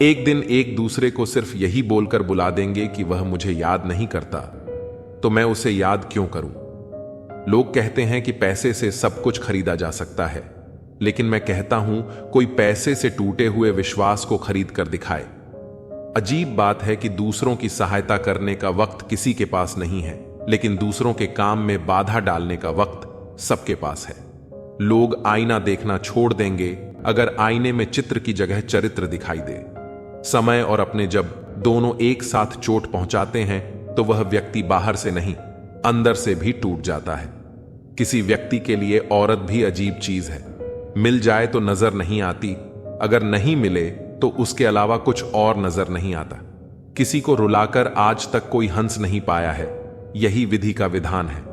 एक दिन एक दूसरे को सिर्फ यही बोलकर बुला देंगे कि वह मुझे याद नहीं करता, तो मैं उसे याद क्यों करूं? लोग कहते हैं कि पैसे से सब कुछ खरीदा जा सकता है, लेकिन मैं कहता हूं कोई पैसे से टूटे हुए विश्वास को खरीद कर दिखाए। अजीब बात है कि दूसरों की सहायता करने का वक्त किसी के पास नहीं है, लेकिन दूसरों के काम में बाधा डालने का वक्त सबके पास है। लोग आईना देखना छोड़ देंगे अगर आईने में चित्र की जगह चरित्र दिखाई दे। समय और अपने जब दोनों एक साथ चोट पहुंचाते हैं तो वह व्यक्ति बाहर से नहीं, अंदर से भी टूट जाता है। किसी व्यक्ति के लिए औरत भी अजीब चीज है। मिल जाए तो नजर नहीं आती, अगर नहीं मिले तो उसके अलावा कुछ और नजर नहीं आता। किसी को रुलाकर आज तक कोई हंस नहीं पाया है, यही विधि का विधान है।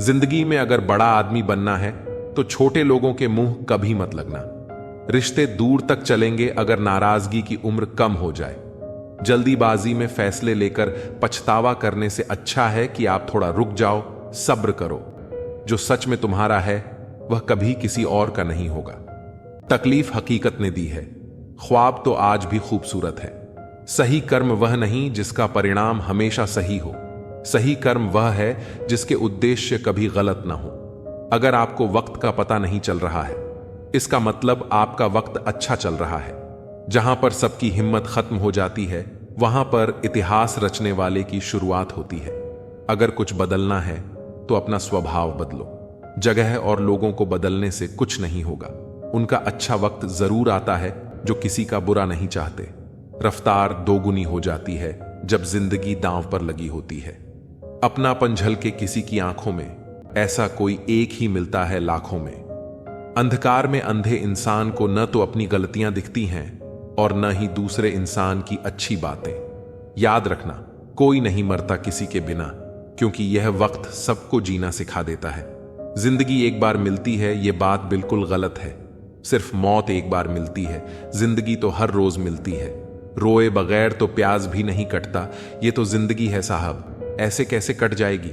जिंदगी में अगर बड़ा आदमी बनना है तो छोटे लोगों के मुंह कभी मत लगना। रिश्ते दूर तक चलेंगे अगर नाराजगी की उम्र कम हो जाए। जल्दीबाजी में फैसले लेकर पछतावा करने से अच्छा है कि आप थोड़ा रुक जाओ, सब्र करो। जो सच में तुम्हारा है वह कभी किसी और का नहीं होगा। तकलीफ हकीकत ने दी है, ख्वाब तो आज भी खूबसूरत है। सही कर्म वह नहीं जिसका परिणाम हमेशा सही हो। सही कर्म वह है जिसके उद्देश्य कभी गलत ना हो। अगर आपको वक्त का पता नहीं चल रहा है, इसका मतलब आपका वक्त अच्छा चल रहा है। जहां पर सबकी हिम्मत खत्म हो जाती है, वहां पर इतिहास रचने वाले की शुरुआत होती है। अगर कुछ बदलना है तो अपना स्वभाव बदलो। जगह और लोगों को बदलने से कुछ नहीं होगा। उनका अच्छा वक्त जरूर आता है जो किसी का बुरा नहीं चाहते। रफ्तार दोगुनी हो जाती है जब जिंदगी दांव पर लगी होती है। अपनापन झलके किसी की आंखों में, ऐसा कोई एक ही मिलता है लाखों में। अंधकार में अंधे इंसान को न तो अपनी गलतियां दिखती हैं और न ही दूसरे इंसान की अच्छी बातें। याद रखना, कोई नहीं मरता किसी के बिना, क्योंकि यह वक्त सबको जीना सिखा देता है। जिंदगी एक बार मिलती है, यह बात बिल्कुल गलत है। सिर्फ मौत एक बार मिलती है, जिंदगी तो हर रोज मिलती है। रोए बगैर तो प्याज भी नहीं कटता, ये तो जिंदगी है साहब, ऐसे कैसे कट जाएगी?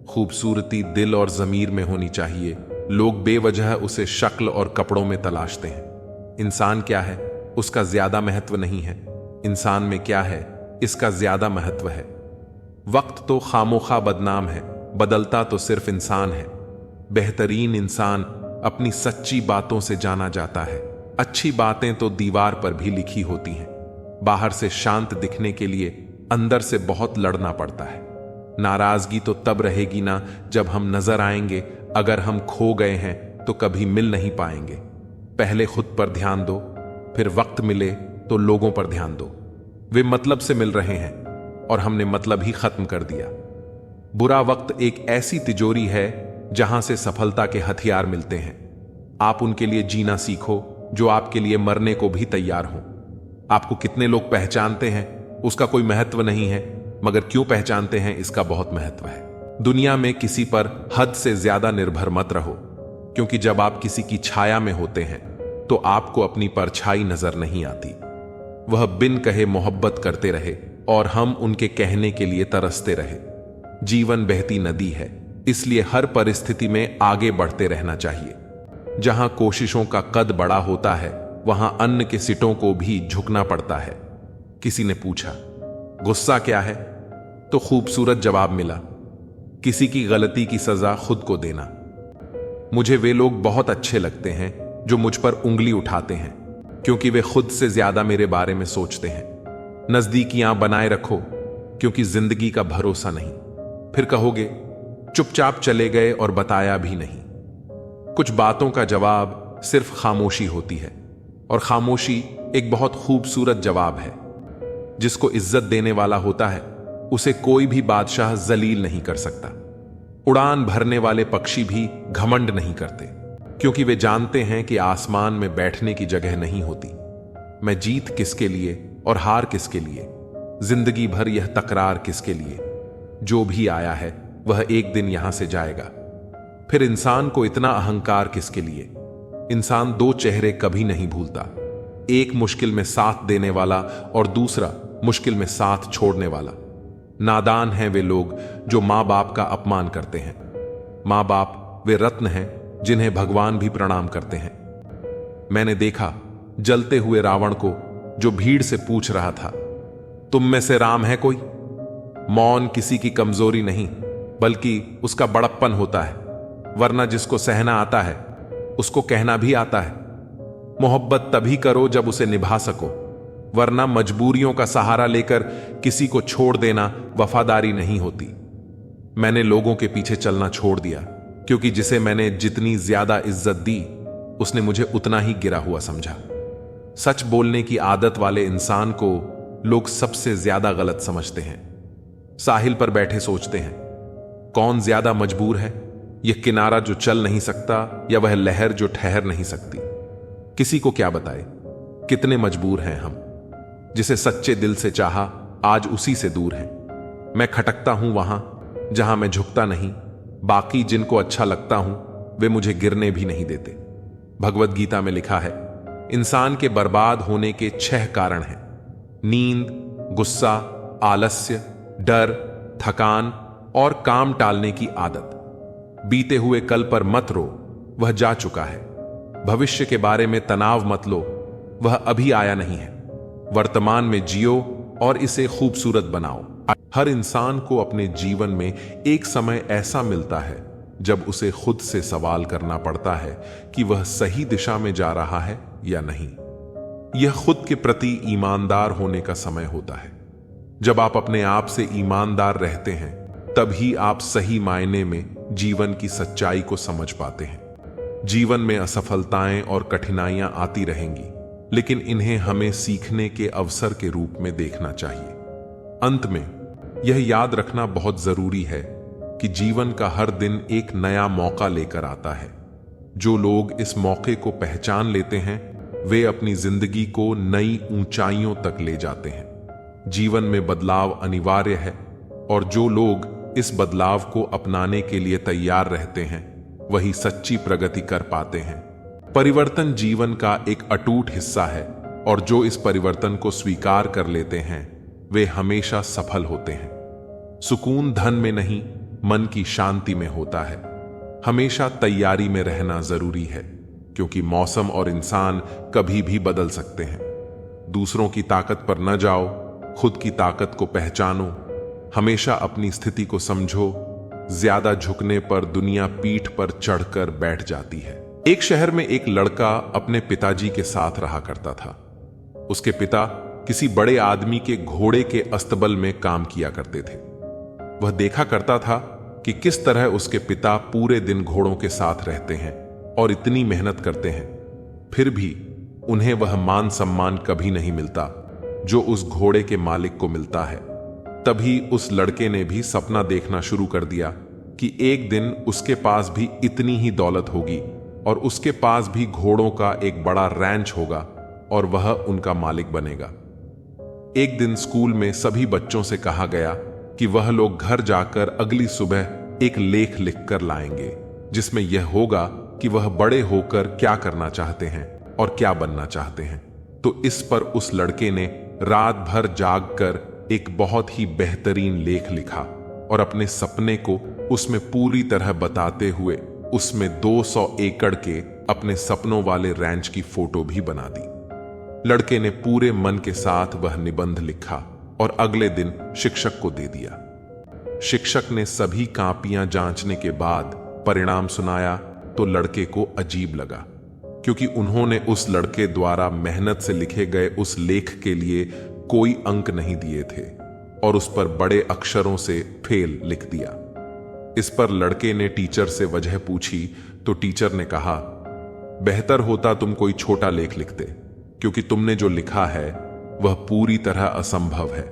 खूबसूरती दिल और जमीर में होनी चाहिए। लोग बेवजह उसे शक्ल और कपड़ों में तलाशते हैं। इंसान क्या है उसका ज्यादा महत्व नहीं है, इंसान में क्या है इसका ज्यादा महत्व है। वक्त तो खामोखा बदनाम है, बदलता तो सिर्फ इंसान है। बेहतरीन इंसान अपनी सच्ची बातों से जाना जाता है। अच्छी बातें तो दीवार पर भी लिखी होती हैं। बाहर से शांत दिखने के लिए अंदर से बहुत लड़ना पड़ता है। नाराजगी तो तब रहेगी ना जब हम नजर आएंगे। अगर हम खो गए हैं तो कभी मिल नहीं पाएंगे। पहले खुद पर ध्यान दो, फिर वक्त मिले तो लोगों पर ध्यान दो। वे मतलब से मिल रहे हैं और हमने मतलब ही खत्म कर दिया। बुरा वक्त एक ऐसी तिजोरी है जहां से सफलता के हथियार मिलते हैं। आप उनके लिए जीना सीखो जो आपके लिए मरने को भी तैयार हो। आपको कितने लोग पहचानते हैं उसका कोई महत्व नहीं है, मगर क्यों पहचानते हैं इसका बहुत महत्व है। दुनिया में किसी पर हद से ज्यादा निर्भर मत रहो, क्योंकि जब आप किसी की छाया में होते हैं तो आपको अपनी परछाई नजर नहीं आती। वह बिन कहे मोहब्बत करते रहे और हम उनके कहने के लिए तरसते रहे। जीवन बहती नदी है, इसलिए हर परिस्थिति में आगे बढ़ते रहना चाहिए। जहां कोशिशों का कद बड़ा होता है वहां अन्न के सिटों को भी झुकना पड़ता है। किसी ने पूछा, गुस्सा क्या है? तो खूबसूरत जवाब मिला, किसी की गलती की सजा खुद को देना। मुझे वे लोग बहुत अच्छे लगते हैं जो मुझ पर उंगली उठाते हैं, क्योंकि वे खुद से ज्यादा मेरे बारे में सोचते हैं। नजदीकियां बनाए रखो, क्योंकि जिंदगी का भरोसा नहीं। फिर कहोगे चुपचाप चले गए और बताया भी नहीं। कुछ बातों का जवाब सिर्फ खामोशी होती है, और खामोशी एक बहुत खूबसूरत जवाब है। जिसको इज्जत देने वाला होता है उसे कोई भी बादशाह जलील नहीं कर सकता। उड़ान भरने वाले पक्षी भी घमंड नहीं करते, क्योंकि वे जानते हैं कि आसमान में बैठने की जगह नहीं होती। मैं जीत किसके लिए और हार किसके लिए, जिंदगी भर यह तकरार किसके लिए। जो भी आया है वह एक दिन यहां से जाएगा। फिर इंसान को इतना अहंकार किसके लिए? इंसान दो चेहरे कभी नहीं भूलता, एक मुश्किल में साथ देने वाला और दूसरा मुश्किल में साथ छोड़ने वाला। नादान हैं वे लोग जो मां बाप का अपमान करते हैं। मां बाप वे रत्न हैं जिन्हें भगवान भी प्रणाम करते हैं। मैंने देखा जलते हुए रावण को जो भीड़ से पूछ रहा था, तुम में से राम है कोई? मौन किसी की कमजोरी नहीं, बल्कि उसका बड़प्पन होता है, वरना जिसको सहना आता है उसको कहना भी आता है। मोहब्बत तभी करो जब उसे निभा सको, वरना मजबूरियों का सहारा लेकर किसी को छोड़ देना वफादारी नहीं होती। मैंने लोगों के पीछे चलना छोड़ दिया, क्योंकि जिसे मैंने जितनी ज्यादा इज्जत दी उसने मुझे उतना ही गिरा हुआ समझा। सच बोलने की आदत वाले इंसान को लोग सबसे ज्यादा गलत समझते हैं। साहिल पर बैठे सोचते हैं, कौन ज्यादा मजबूर है, यह किनारा जो चल नहीं सकता या वह लहर जो ठहर नहीं सकती? किसी को क्या बताए कितने मजबूर हैं हम। जिसे सच्चे दिल से चाहा आज उसी से दूर हैं। मैं खटकता हूं वहां जहां मैं झुकता नहीं, बाकी जिनको अच्छा लगता हूं वे मुझे गिरने भी नहीं देते। भगवत गीता में लिखा है, इंसान के बर्बाद होने के 6 कारण हैं: नींद, गुस्सा, आलस्य, डर, थकान और काम टालने की आदत। बीते हुए कल पर मत रो, वह जा चुका है। भविष्य के बारे में तनाव मत लो, वह अभी आया नहीं है। वर्तमान में जियो और इसे खूबसूरत बनाओ। हर इंसान को अपने जीवन में एक समय ऐसा मिलता है जब उसे खुद से सवाल करना पड़ता है कि वह सही दिशा में जा रहा है या नहीं। यह खुद के प्रति ईमानदार होने का समय होता है। जब आप अपने आप से ईमानदार रहते हैं, तभी आप सही मायने में जीवन की सच्चाई को समझ पाते हैं। जीवन में असफलताएं और कठिनाइयां आती रहेंगी, लेकिन इन्हें हमें सीखने के अवसर के रूप में देखना चाहिए। अंत में यह याद रखना बहुत जरूरी है कि जीवन का हर दिन एक नया मौका लेकर आता है। जो लोग इस मौके को पहचान लेते हैं, वे अपनी जिंदगी को नई ऊंचाइयों तक ले जाते हैं। जीवन में बदलाव अनिवार्य है, और जो लोग इस बदलाव को अपनाने के लिए तैयार रहते हैं, वही सच्ची प्रगति कर पाते हैं। परिवर्तन जीवन का एक अटूट हिस्सा है, और जो इस परिवर्तन को स्वीकार कर लेते हैं, वे हमेशा सफल होते हैं। सुकून धन में नहीं, मन की शांति में होता है। हमेशा तैयारी में रहना जरूरी है, क्योंकि मौसम और इंसान कभी भी बदल सकते हैं। दूसरों की ताकत पर न जाओ, खुद की ताकत को पहचानो। हमेशा अपनी स्थिति को समझो। ज्यादा झुकने पर दुनिया पीठ पर चढ़कर बैठ जाती है। एक शहर में एक लड़का अपने पिताजी के साथ रहा करता था। उसके पिता किसी बड़े आदमी के घोड़े के अस्तबल में काम किया करते थे। वह देखा करता था कि किस तरह उसके पिता पूरे दिन घोड़ों के साथ रहते हैं और इतनी मेहनत करते हैं, फिर भी उन्हें वह मान सम्मान कभी नहीं मिलता जो उस घोड़े के मालिक को मिलता है। तभी उस लड़के ने भी सपना देखना शुरू कर दिया कि एक दिन उसके पास भी इतनी ही दौलत होगी और उसके पास भी घोड़ों का एक बड़ा रैंच होगा और वह उनका मालिक बनेगा। एक दिन स्कूल में सभी बच्चों से कहा गया कि वह लोग घर जाकर अगली सुबह एक लेख लिखकर लाएंगे, जिसमें यह होगा कि वह बड़े होकर क्या करना चाहते हैं और क्या बनना चाहते हैं। तो इस पर उस लड़के ने रात भर जागकर एक बहुत ही बेहतरीन लेख लिखा और अपने सपने को उसमें पूरी तरह बताते हुए उसमें 200 एकड़ के अपने सपनों वाले रैंच की फोटो भी बना दी। लड़के ने पूरे मन के साथ वह निबंध लिखा और अगले दिन शिक्षक को दे दिया। शिक्षक ने सभी कापियां जांचने के बाद परिणाम सुनाया तो लड़के को अजीब लगा, क्योंकि उन्होंने उस लड़के द्वारा मेहनत से लिखे गए उस लेख के लिए कोई अंक नहीं दिए थे और उस पर बड़े अक्षरों से फेल लिख दिया। इस पर लड़के ने टीचर से वजह पूछी तो टीचर ने कहा, बेहतर होता तुम कोई छोटा लेख लिखते, क्योंकि तुमने जो लिखा है वह पूरी तरह असंभव है।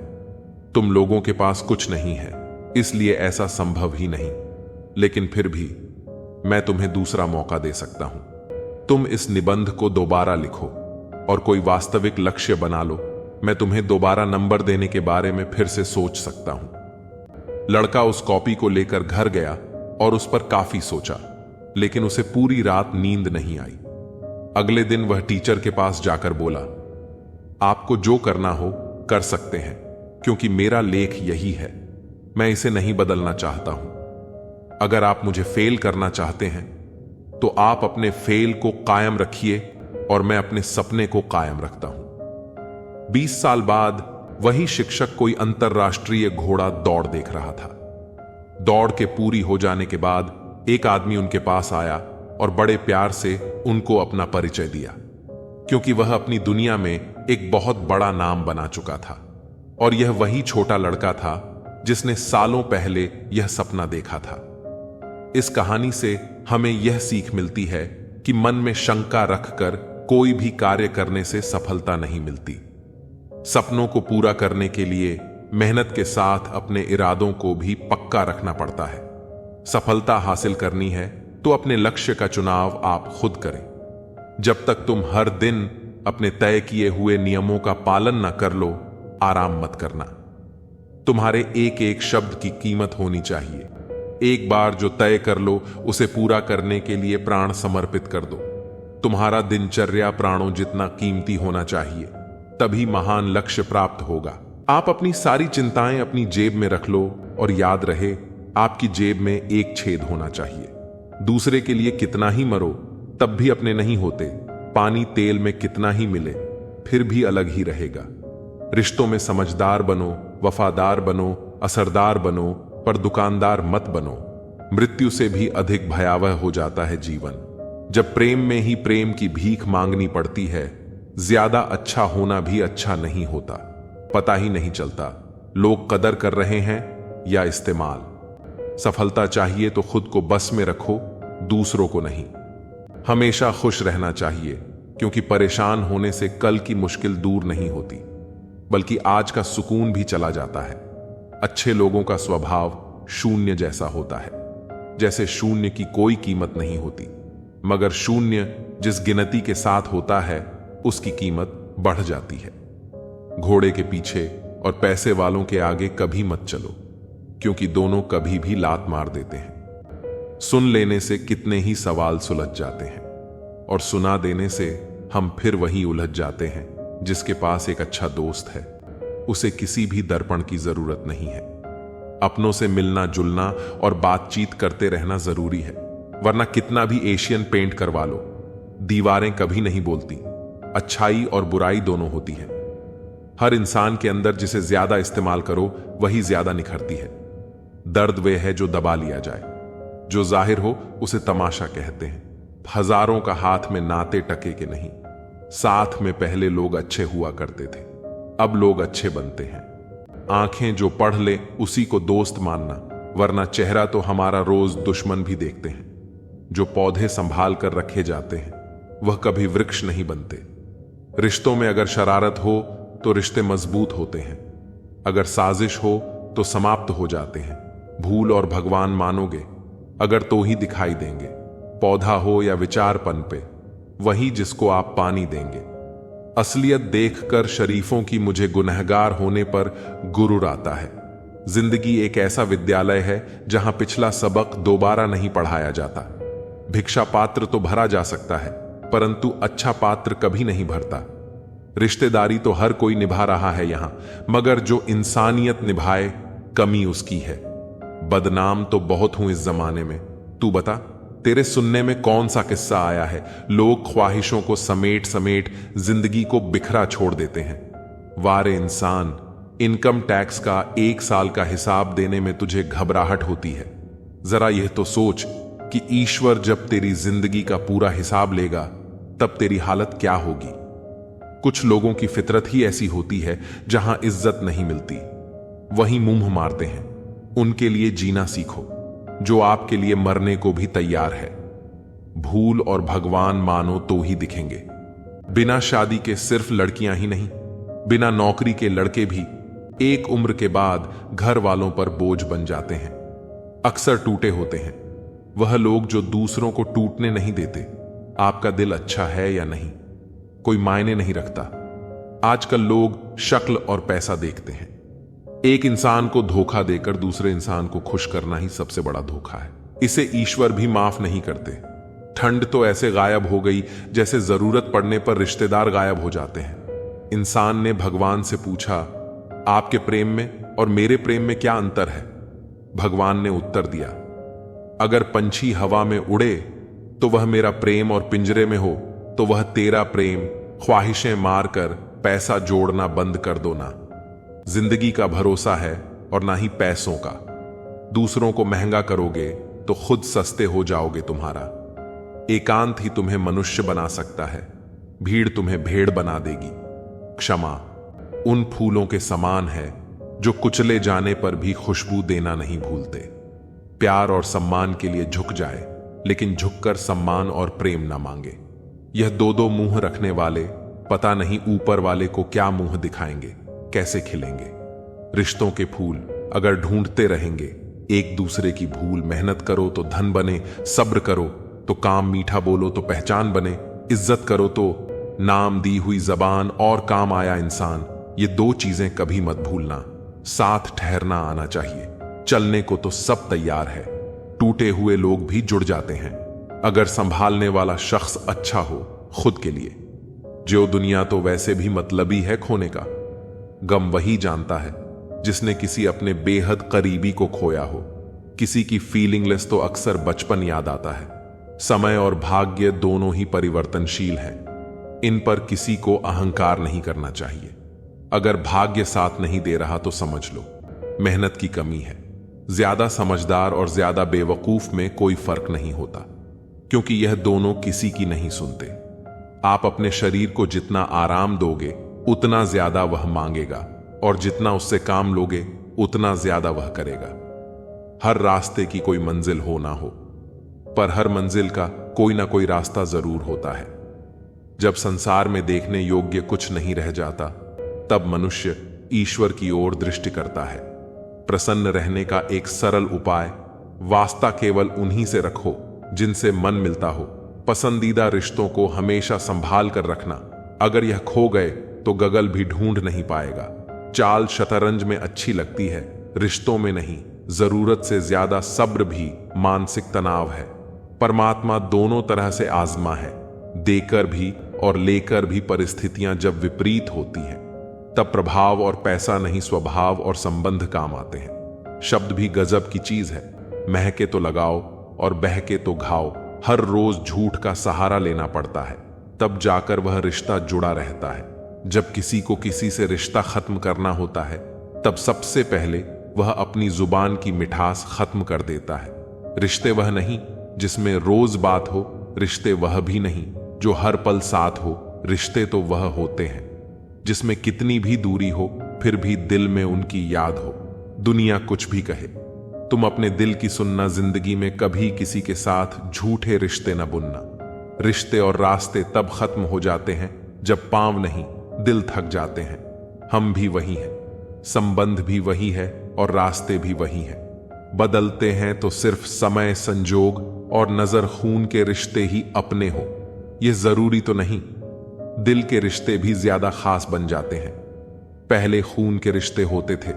तुम लोगों के पास कुछ नहीं है, इसलिए ऐसा संभव ही नहीं। लेकिन फिर भी मैं तुम्हें दूसरा मौका दे सकता हूं। तुम इस निबंध को दोबारा लिखो और कोई वास्तविक लक्ष्य बना लो। मैं तुम्हें दोबारा नंबर देने के बारे में फिर से सोच सकता हूं। लड़का उस कॉपी को लेकर घर गया और उस पर काफी सोचा, लेकिन उसे पूरी रात नींद नहीं आई। अगले दिन वह टीचर के पास जाकर बोला, आपको जो करना हो कर सकते हैं, क्योंकि मेरा लेख यही है। मैं इसे नहीं बदलना चाहता हूं। अगर आप मुझे फेल करना चाहते हैं तो आप अपने फेल को कायम रखिए और मैं अपने सपने को कायम रखता हूं। 20 साल बाद वही शिक्षक कोई अंतरराष्ट्रीय घोड़ा दौड़ देख रहा था। दौड़ के पूरी हो जाने के बाद एक आदमी उनके पास आया और बड़े प्यार से उनको अपना परिचय दिया, क्योंकि वह अपनी दुनिया में एक बहुत बड़ा नाम बना चुका था और यह वही छोटा लड़का था जिसने सालों पहले यह सपना देखा था। इस कहानी से हमें यह सीख मिलती है कि मन में शंका रखकर कोई भी कार्य करने से सफलता नहीं मिलती। सपनों को पूरा करने के लिए मेहनत के साथ अपने इरादों को भी पक्का रखना पड़ता है। सफलता हासिल करनी है तो अपने लक्ष्य का चुनाव आप खुद करें। जब तक तुम हर दिन अपने तय किए हुए नियमों का पालन न कर लो, आराम मत करना। तुम्हारे एक एक शब्द की कीमत होनी चाहिए। एक बार जो तय कर लो उसे पूरा करने के लिए प्राण समर्पित कर दो। तुम्हारा दिनचर्या प्राणों जितना कीमती होना चाहिए, तभी महान लक्ष्य प्राप्त होगा। आप अपनी सारी चिंताएं अपनी जेब में रख लो और याद रहे, आपकी जेब में एक छेद होना चाहिए। दूसरे के लिए कितना ही मरो तब भी अपने नहीं होते। पानी तेल में कितना ही मिले फिर भी अलग ही रहेगा। रिश्तों में समझदार बनो, वफादार बनो, असरदार बनो, पर दुकानदार मत बनो। मृत्यु से भी अधिक भयावह हो जाता है जीवन, जब प्रेम में ही प्रेम की भीख मांगनी पड़ती है। ज्यादा अच्छा होना भी अच्छा नहीं होता, पता ही नहीं चलता लोग कदर कर रहे हैं या इस्तेमाल। सफलता चाहिए तो खुद को बस में रखो, दूसरों को नहीं। हमेशा खुश रहना चाहिए, क्योंकि परेशान होने से कल की मुश्किल दूर नहीं होती, बल्कि आज का सुकून भी चला जाता है। अच्छे लोगों का स्वभाव शून्य जैसा होता है, जैसे शून्य की कोई कीमत नहीं होती, मगर शून्य जिस गिनती के साथ होता है उसकी कीमत बढ़ जाती है। घोड़े के पीछे और पैसे वालों के आगे कभी मत चलो, क्योंकि दोनों कभी भी लात मार देते हैं। सुन लेने से कितने ही सवाल सुलझ जाते हैं, और सुना देने से हम फिर वहीं उलझ जाते हैं। जिसके पास एक अच्छा दोस्त है, उसे किसी भी दर्पण की जरूरत नहीं है। अपनों से मिलना जुलना और बातचीत करते रहना जरूरी है, वरना कितना भी एशियन पेंट करवा लो, दीवारें कभी नहीं बोलती। अच्छाई और बुराई दोनों होती है। हर इंसान के अंदर जिसे ज्यादा इस्तेमाल करो वही ज्यादा निखरती है। दर्द वे है जो दबा लिया जाए, जो जाहिर हो उसे तमाशा कहते हैं। हजारों का हाथ में नाते टके के नहीं। साथ में पहले लोग अच्छे हुआ करते थे, अब लोग अच्छे बनते हैं। आंखें जो पढ़ ले उसी को दोस्त मानना, वरना चेहरा तो हमारा रोज दुश्मन भी देखते हैं। जो पौधे संभाल कर रखे जाते हैं वह कभी वृक्ष नहीं बनते। रिश्तों में अगर शरारत हो तो रिश्ते मजबूत होते हैं, अगर साजिश हो तो समाप्त हो जाते हैं। भूल और भगवान मानोगे अगर तो ही दिखाई देंगे। पौधा हो या विचार पनपे, वही जिसको आप पानी देंगे। असलियत देखकर शरीफों की मुझे गुनहगार होने पर गुरूर आता है। जिंदगी एक ऐसा विद्यालय है जहां पिछला सबक दोबारा नहीं पढ़ाया जाता। भिक्षा पात्र तो भरा जा सकता है, परंतु अच्छा पात्र कभी नहीं भरता। रिश्तेदारी तो हर कोई निभा रहा है यहां, मगर जो इंसानियत निभाए कमी उसकी है। बदनाम तो बहुत हूं इस जमाने में, तू बता तेरे सुनने में कौन सा किस्सा आया है। लोग ख्वाहिशों को समेट समेट जिंदगी को बिखरा छोड़ देते हैं। वारे इंसान, इनकम टैक्स का 1 साल का हिसाब देने में तुझे घबराहट होती है। जरा यह तो सोच कि ईश्वर जब तेरी जिंदगी का पूरा हिसाब लेगा तब तेरी हालत क्या होगी। कुछ लोगों की फितरत ही ऐसी होती है, जहां इज्जत नहीं मिलती वहीं मुंह मारते हैं। उनके लिए जीना सीखो जो आपके लिए मरने को भी तैयार है। भूल और भगवान मानो तो ही दिखेंगे। बिना शादी के सिर्फ लड़कियां ही नहीं, बिना नौकरी के लड़के भी एक उम्र के बाद घर वालों पर बोझ बन जाते हैं। अक्सर टूटे होते हैं वह लोग जो दूसरों को टूटने नहीं देते। आपका दिल अच्छा है या नहीं कोई मायने नहीं रखता। आजकल लोग शक्ल और पैसा देखते हैं। एक इंसान को धोखा देकर दूसरे इंसान को खुश करना ही सबसे बड़ा धोखा है। इसे ईश्वर भी माफ नहीं करते। ठंड तो ऐसे गायब हो गई जैसे जरूरत पड़ने पर रिश्तेदार गायब हो जाते हैं। इंसान ने भगवान से पूछा, आपके प्रेम में और मेरे प्रेम में क्या अंतर है? भगवान ने उत्तर दिया, अगर पंछी हवा में उड़े तो वह मेरा प्रेम और पिंजरे में हो तो वह तेरा प्रेम ख्वाहिशें मारकर पैसा जोड़ना बंद कर दो ना। जिंदगी का भरोसा है और ना ही पैसों का। दूसरों को महंगा करोगे तो खुद सस्ते हो जाओगे तुम्हारा। एकांत ही तुम्हें मनुष्य बना सकता है, भीड़ तुम्हें भेड़ बना देगी। क्षमा उन फूलों के समान है जो कुचले जाने पर भी खुशबू देना नहीं भूलते। प्यार और सम्मान के लिए झुक जाए, लेकिन झुककर सम्मान और प्रेम ना मांगे। यह दो दो मुंह रखने वाले पता नहीं ऊपर वाले को क्या मुंह दिखाएंगे, कैसे खिलेंगे। रिश्तों के फूल अगर ढूंढते रहेंगे एक दूसरे की भूल। मेहनत करो तो धन बने, सब्र करो तो काम, मीठा बोलो तो पहचान बने, इज्जत करो तो नाम, दी हुई जबान और काम आया इंसान। ये दो चीजें कभी मत भूलना। साथ ठहरना आना चाहिए। चलने को तो सब तैयार है, टूटे हुए लोग भी जुड़ जाते हैं अगर संभालने वाला शख्स अच्छा हो खुद के लिए। जो दुनिया तो वैसे भी मतलबी है खोने का। गम वही जानता है जिसने किसी अपने बेहद करीबी को खोया हो। किसी की फीलिंगलेस तो अक्सर बचपन याद आता है। समय और भाग्य दोनों ही परिवर्तनशील हैं। इन पर किसी को अहंकार नहीं करना चाहिए। अगर भाग्य साथ नहीं दे रहा तो समझ लो मेहनत की कमी है। ज्यादा समझदार और ज्यादा बेवकूफ में कोई फर्क नहीं होता, क्योंकि यह दोनों किसी की नहीं सुनते। आप अपने शरीर को जितना आराम दोगे उतना ज्यादा वह मांगेगा, और जितना उससे काम लोगे उतना ज्यादा वह करेगा। हर रास्ते की कोई मंजिल हो ना हो, पर हर मंजिल का कोई ना कोई रास्ता जरूर होता है। जब संसार में देखने योग्य कुछ नहीं रह जाता, तब मनुष्य ईश्वर की ओर दृष्टि करता है। प्रसन्न रहने का एक सरल उपाय, वास्ता केवल उन्हीं से रखो जिनसे मन मिलता हो। पसंदीदा रिश्तों को हमेशा संभाल कर रखना। अगर यह खो गए तो गगल भी ढूंढ नहीं पाएगा। चाल शतरंज में अच्छी लगती है, रिश्तों में नहीं। जरूरत से ज्यादा सब्र भी मानसिक तनाव है। परमात्मा दोनों तरह से आजमा है, देकर भी और लेकर भी। परिस्थितियां जब विपरीत होती हैं तब प्रभाव और पैसा नहीं, स्वभाव और संबंध काम आते हैं। शब्द भी गजब की चीज है। महके तो लगाओ और बहके तो घाओ। हर रोज झूठ का सहारा लेना पड़ता है, तब जाकर वह रिश्ता जुड़ा रहता है। जब किसी को किसी से रिश्ता खत्म करना होता है, तब सबसे पहले वह अपनी जुबान की मिठास खत्म कर देता है। रिश्ते वह नहीं जिसमें रोज बात हो, रिश्ते वह भी नहीं जो हर पल साथ हो। रिश्ते तो वह होते हैं जिसमें कितनी भी दूरी हो फिर भी दिल में उनकी याद हो। दुनिया कुछ भी कहे, तुम अपने दिल की सुनना। जिंदगी में कभी किसी के साथ झूठे रिश्ते न बुनना। रिश्ते और रास्ते तब खत्म हो जाते हैं जब पांव नहीं दिल थक जाते हैं। हम भी वही हैं, संबंध भी वही है और रास्ते भी वही हैं। बदलते हैं तो सिर्फ समय, संजोग और नजर खून के रिश्ते ही अपने हो। यह जरूरी तो नहीं। दिल के रिश्ते भी ज्यादा खास बन जाते हैं। पहले खून के रिश्ते होते थे,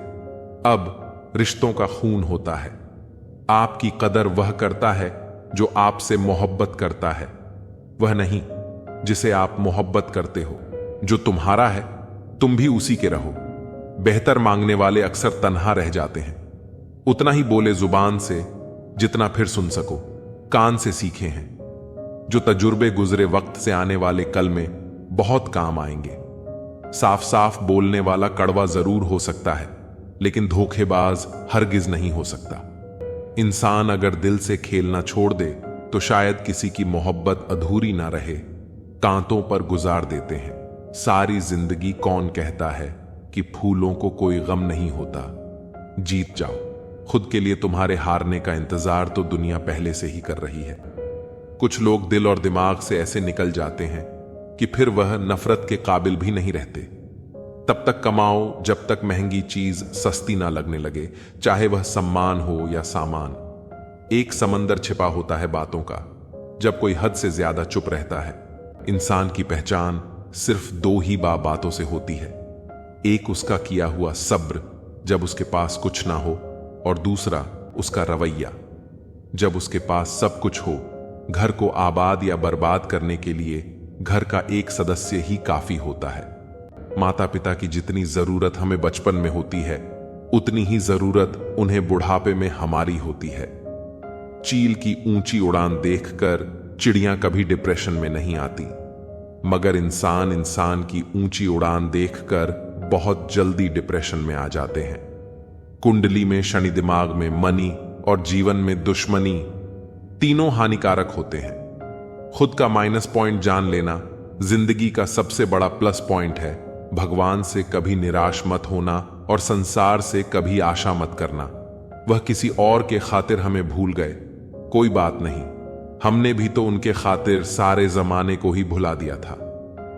अब रिश्तों का खून होता है। आपकी कदर वह करता है जो आपसे मोहब्बत करता है, वह नहीं जिसे आप मोहब्बत करते हो। जो तुम्हारा है तुम भी उसी के रहो। बेहतर मांगने वाले अक्सर तन्हा रह जाते हैं। उतना ही बोले जुबान से जितना फिर सुन सको। कान से सीखे हैं जो तजुर्बे गुजरे वक्त से आने वाले कल में बहुत काम आएंगे। साफ साफ बोलने वाला कड़वा जरूर हो सकता है, लेकिन धोखेबाज हरगिज नहीं हो सकता। इंसान अगर दिल से खेलना छोड़ दे तो शायद किसी की मोहब्बत अधूरी ना रहे। कांतों पर गुजार देते हैं सारी जिंदगी। कौन कहता है कि फूलों को कोई गम नहीं होता। जीत जाओ खुद के लिए। तुम्हारे हारने का इंतजार तो दुनिया पहले से ही कर रही है। कुछ लोग दिल और दिमाग से ऐसे निकल जाते हैं कि फिर वह नफरत के काबिल भी नहीं रहते। तब तक कमाओ जब तक महंगी चीज सस्ती ना लगने लगे, चाहे वह सम्मान हो या सामान। एक समंदर छिपा होता है बातों का, जब कोई हद से ज्यादा चुप रहता है। इंसान की पहचान सिर्फ दो ही बातों से होती है। एक उसका किया हुआ सब्र जब उसके पास कुछ ना हो, और दूसरा उसका रवैया जब उसके पास सब कुछ हो। घर को आबाद या बर्बाद करने के लिए घर का एक सदस्य ही काफी होता है। माता पिता की जितनी जरूरत हमें बचपन में होती है, उतनी ही जरूरत उन्हें बुढ़ापे में हमारी होती है। चील की ऊंची उड़ान देखकर चिड़ियां कभी डिप्रेशन में नहीं आती, मगर इंसान इंसान की ऊंची उड़ान देखकर बहुत जल्दी डिप्रेशन में आ जाते हैं। कुंडली में शनि, दिमाग में मनी और जीवन में दुश्मनी, तीनों हानिकारक होते हैं। खुद का माइनस पॉइंट जान लेना जिंदगी का सबसे बड़ा प्लस पॉइंट है। भगवान से कभी निराश मत होना और संसार से कभी आशा मत करना। वह किसी और के खातिर हमें भूल गए, कोई बात नहीं, हमने भी तो उनके खातिर सारे जमाने को ही भुला दिया था।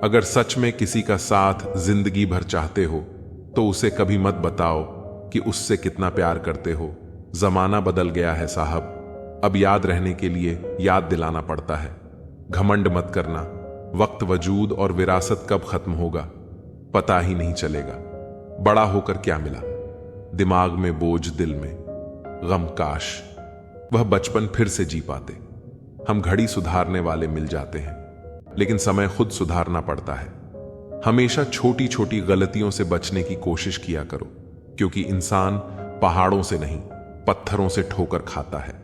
अगर सच में किसी का साथ जिंदगी भर चाहते हो तो उसे कभी मत बताओ कि उससे कितना प्यार करते हो। जमाना बदल गया है साहब, अब याद रहने के लिए याद दिलाना पड़ता है। घमंड मत करना, वक्त, वजूद और विरासत कब खत्म होगा पता ही नहीं चलेगा। बड़ा होकर क्या मिला, दिमाग में बोझ, दिल में गम, काश वह बचपन फिर से जी पाते। हम घड़ी सुधारने वाले मिल जाते हैं, लेकिन समय खुद सुधारना पड़ता है। हमेशा छोटी छोटी गलतियों से बचने की कोशिश किया करो, क्योंकि इंसान पहाड़ों से नहीं पत्थरों से ठोकर खाता है।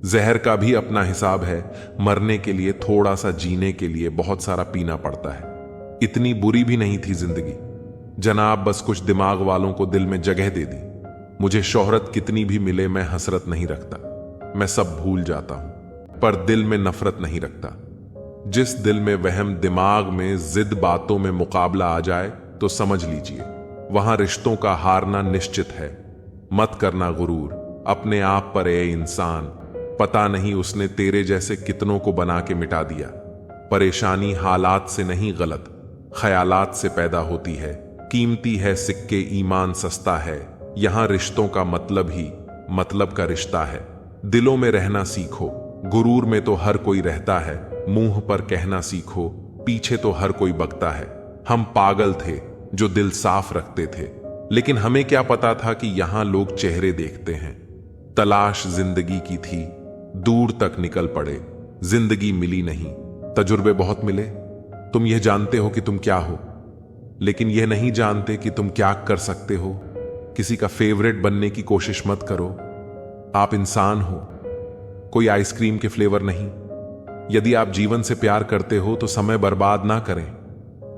जहर का भी अपना हिसाब है, मरने के लिए थोड़ा सा, जीने के लिए बहुत सारा पीना पड़ता है। इतनी बुरी भी नहीं थी जिंदगी जनाब, बस कुछ दिमाग वालों को दिल में जगह दे दी। मुझे शोहरत कितनी भी मिले मैं हसरत नहीं रखता, मैं सब भूल जाता हूं, पर दिल में नफरत नहीं रखता। जिस दिल में वहम, दिमाग में जिद, बातों में मुकाबला आ जाए तो समझ लीजिए वहां रिश्तों का हारना निश्चित है। मत करना गुरूर अपने आप पर ए इंसान, पता नहीं उसने तेरे जैसे कितनों को बना के मिटा दिया। परेशानी हालात से नहीं, गलत ख्यालात से पैदा होती है। कीमती है सिक्के, ईमान सस्ता है। यहां रिश्तों का मतलब ही मतलब का रिश्ता है। दिलों में रहना सीखो, गुरूर में तो हर कोई रहता है। मुंह पर कहना सीखो, पीछे तो हर कोई बकता है। हम पागल थे जो दिल साफ रखते थे, लेकिन हमें क्या पता था कि यहां लोग चेहरे देखते हैं। तलाश जिंदगी की थी, दूर तक निकल पड़े, जिंदगी मिली नहीं। तजुर्बे बहुत मिले, तुम यह जानते हो कि तुम क्या हो, लेकिन यह नहीं जानते कि तुम क्या कर सकते हो। किसी का फेवरेट बनने की कोशिश मत करो, आप इंसान हो, कोई आइसक्रीम के फ्लेवर नहीं। यदि आप जीवन से प्यार करते हो तो समय बर्बाद ना करें,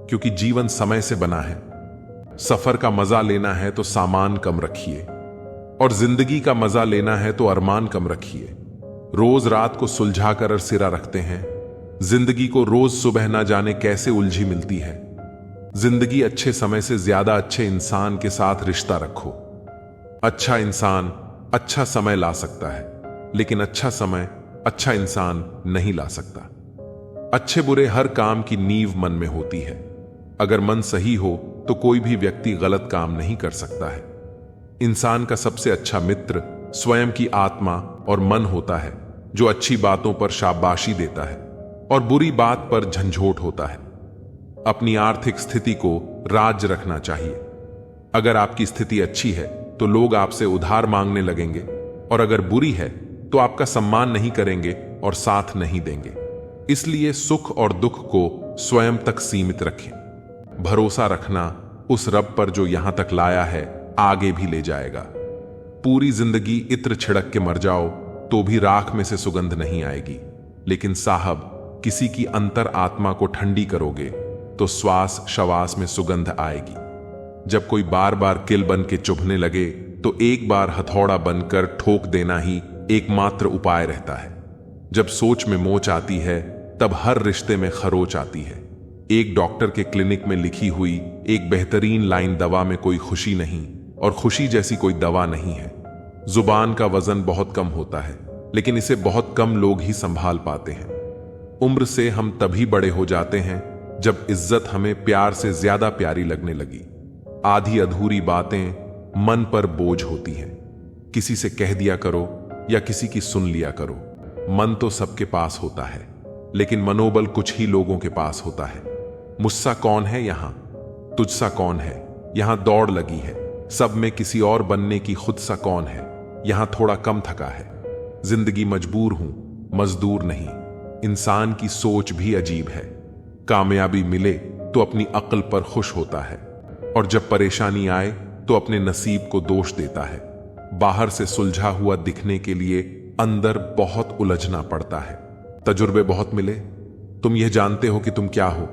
क्योंकि जीवन समय से बना है। सफर का मजा लेना है तो सामान कम रखिए, और जिंदगी का मजा लेना है तो अरमान कम रखिए। रोज रात को सुलझा कर सिरा रखते हैं, जिंदगी को रोज सुबह ना जाने कैसे उलझी मिलती है। जिंदगी अच्छे समय से ज्यादा अच्छे इंसान के साथ रिश्ता रखो। अच्छा इंसान अच्छा समय ला सकता है, लेकिन अच्छा समय अच्छा इंसान नहीं ला सकता। अच्छे बुरे हर काम की नींव मन में होती है। अगर मन सही हो तो कोई भी व्यक्ति गलत काम नहीं कर सकता है। इंसान का सबसे अच्छा मित्र स्वयं की आत्मा और मन होता है, जो अच्छी बातों पर शाबाशी देता है और बुरी बात पर झंझोट होता है। अपनी आर्थिक स्थिति को राज रखना चाहिए। अगर आपकी स्थिति अच्छी है तो लोग आपसे उधार मांगने लगेंगे, और अगर बुरी है तो आपका सम्मान नहीं करेंगे और साथ नहीं देंगे। इसलिए सुख और दुख को स्वयं तक सीमित रखें। भरोसा रखना उस रब पर जो यहां तक लाया है आगे भी ले जाएगा। पूरी जिंदगी इत्र छिड़क के मर जाओ तो भी राख में से सुगंध नहीं आएगी, लेकिन साहब किसी की अंतर आत्मा को ठंडी करोगे तो श्वास शवास में सुगंध आएगी। जब कोई बार बार किल बन के चुभने लगे तो एक बार हथौड़ा बनकर ठोक देना ही एकमात्र उपाय रहता है। जब सोच में मोच आती है तब हर रिश्ते में खरोच आती है। एक डॉक्टर के क्लिनिक में लिखी हुई एक बेहतरीन लाइन, दवा में कोई खुशी नहीं और खुशी जैसी कोई दवा नहीं है। जुबान का वजन बहुत कम होता है, लेकिन इसे बहुत कम लोग ही संभाल पाते हैं। उम्र से हम तभी बड़े हो जाते हैं जब इज्जत हमें प्यार से ज्यादा प्यारी लगने लगी। आधी अधूरी बातें मन पर बोझ होती हैं। किसी से कह दिया करो या किसी की सुन लिया करो। मन तो सबके पास होता है, लेकिन मनोबल कुछ ही लोगों के पास होता है। मुझसा कौन है यहां, तुझसा कौन है, यहां दौड़ लगी है। सब में किसी और बनने की खुद सा कौन है, यहां थोड़ा कम थका है। जिंदगी मजबूर हूं, मजदूर नहीं। इंसान की सोच भी अजीब है। कामयाबी मिले तो अपनी अक्ल पर खुश होता है, और जब परेशानी आए तो अपने नसीब को दोष देता है। बाहर से सुलझा हुआ दिखने के लिए अंदर बहुत उलझना पड़ता है। तजुर्बे बहुत मिले, तुम यह जानते हो कि तुम क्या हो,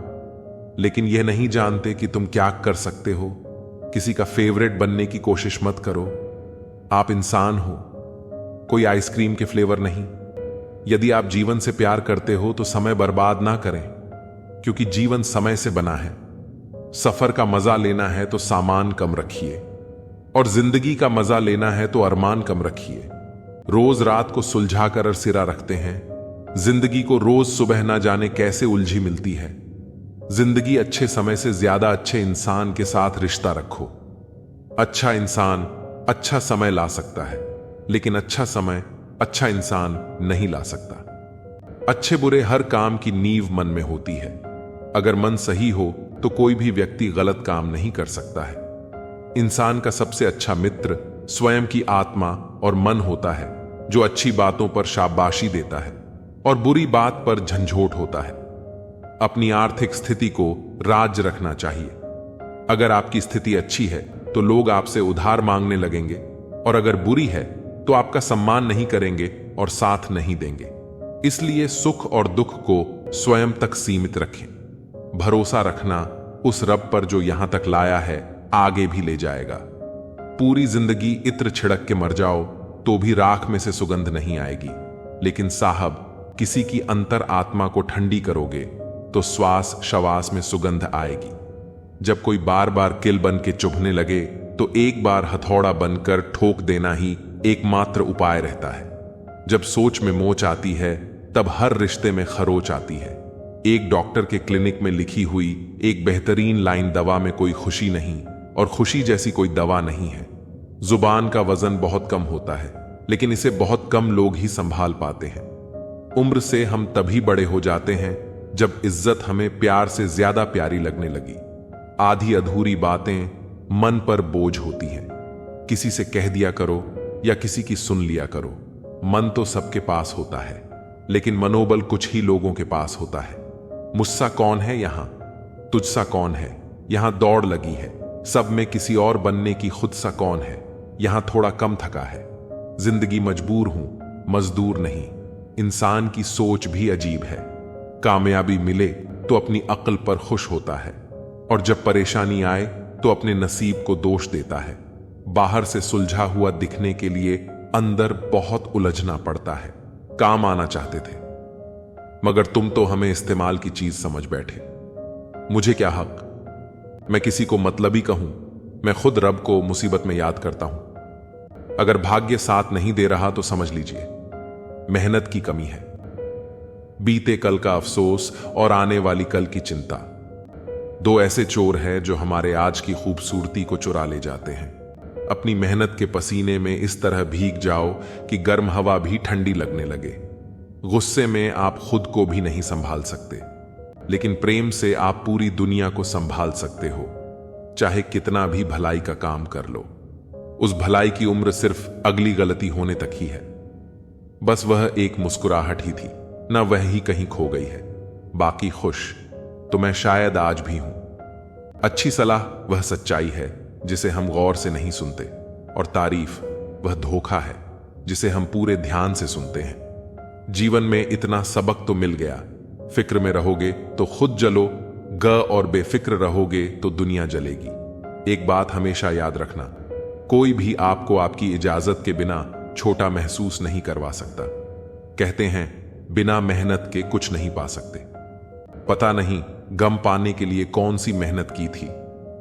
लेकिन यह नहीं जानते कि तुम क्या कर सकते हो। किसी का फेवरेट बनने की कोशिश मत करो। आप इंसान हो, कोई आइसक्रीम के फ्लेवर नहीं। यदि आप जीवन से प्यार करते हो तो समय बर्बाद ना करें, क्योंकि जीवन समय से बना है। सफर का मजा लेना है तो सामान कम रखिए, और जिंदगी का मजा लेना है तो अरमान कम रखिए। रोज रात को सुलझाकर सिरा रखते हैं, जिंदगी को रोज सुबह ना जाने कैसे उलझी मिलती है। जिंदगी अच्छे समय से ज्यादा अच्छे इंसान के साथ रिश्ता रखो। अच्छा इंसान अच्छा समय ला सकता है, लेकिन अच्छा समय अच्छा इंसान नहीं ला सकता। अच्छे बुरे हर काम की नींव मन में होती है। अगर मन सही हो तो कोई भी व्यक्ति गलत काम नहीं कर सकता है। इंसान का सबसे अच्छा मित्र स्वयं की आत्मा और मन होता है, जो अच्छी बातों पर शाबाशी देता है और बुरी बात पर झंझोट होता है। अपनी आर्थिक स्थिति को राज रखना चाहिए। अगर आपकी स्थिति अच्छी है तो लोग आपसे उधार मांगने लगेंगे, और अगर बुरी है तो आपका सम्मान नहीं करेंगे और साथ नहीं देंगे। इसलिए सुख और दुख को स्वयं तक सीमित रखें। भरोसा रखना उस रब पर जो यहां तक लाया है आगे भी ले जाएगा। पूरी जिंदगी इत्र छिड़क के मर जाओ तो भी राख में से सुगंध नहीं आएगी, लेकिन साहब किसी की अंतर आत्मा को ठंडी करोगे तो श्वास शवास में सुगंध आएगी। जब कोई बार बार किल बन के चुभने लगे तो एक बार हथौड़ा बनकर ठोक देना ही एकमात्र उपाय रहता है। जब सोच में मोच आती है तब हर रिश्ते में खरोच आती है। एक डॉक्टर के क्लिनिक में लिखी हुई एक बेहतरीन लाइन, दवा में कोई खुशी नहीं और खुशी जैसी कोई दवा नहीं है। जुबान का वजन बहुत कम होता है, लेकिन इसे बहुत कम लोग ही संभाल पाते हैं। उम्र से हम तभी बड़े हो जाते हैं जब इज्जत हमें प्यार से ज्यादा प्यारी लगने लगी। आधी अधूरी बातें मन पर बोझ होती हैं। किसी से कह दिया करो या किसी की सुन लिया करो। मन तो सबके पास होता है, लेकिन मनोबल कुछ ही लोगों के पास होता है। मुझसा कौन है यहां, तुझसा कौन है यहां दौड़ लगी है। सब में किसी और बनने की खुद सा कौन है, यहां थोड़ा कम थका है। जिंदगी मजबूर हूं, मजदूर नहीं। इंसान की सोच भी अजीब है। कामयाबी मिले तो अपनी अक्ल पर खुश होता है, और जब परेशानी आए तो अपने नसीब को दोष देता है। बाहर से सुलझा हुआ दिखने के लिए अंदर बहुत उलझना पड़ता है। काम आना चाहते थे, मगर तुम तो हमें इस्तेमाल की चीज समझ बैठे। मुझे क्या हक, मैं किसी को मतलबी कहूं। मैं खुद रब को मुसीबत में याद करता हूं। अगर भाग्य साथ नहीं दे रहा तो समझ लीजिए मेहनत की कमी है। बीते कल का अफसोस और आने वाली कल की चिंता, दो ऐसे चोर हैं जो हमारे आज की खूबसूरती को चुरा ले जाते हैं। अपनी मेहनत के पसीने में इस तरह भीग जाओ कि गर्म हवा भी ठंडी लगने लगे। गुस्से में आप खुद को भी नहीं संभाल सकते, लेकिन प्रेम से आप पूरी दुनिया को संभाल सकते हो। चाहे कितना भी भलाई का काम कर लो, उस भलाई की उम्र सिर्फ अगली गलती होने तक ही है। बस वह एक मुस्कुराहट ही थी, ना वह ही कहीं खो गई है। बाकी खुश तो मैं शायद आज भी हूं। अच्छी सलाह वह सच्चाई है जिसे हम गौर से नहीं सुनते, और तारीफ वह धोखा है जिसे हम पूरे ध्यान से सुनते हैं। जीवन में इतना सबक तो मिल गया, फिक्र में रहोगे तो खुद जलो, ग और बेफिक्र रहोगे तो दुनिया जलेगी। एक बात हमेशा याद रखना, कोई भी आपको आपकी इजाजत के बिना छोटा महसूस नहीं करवा सकता। कहते हैं बिना मेहनत के कुछ नहीं पा सकते। पता नहीं गम पाने के लिए कौन सी मेहनत की थी।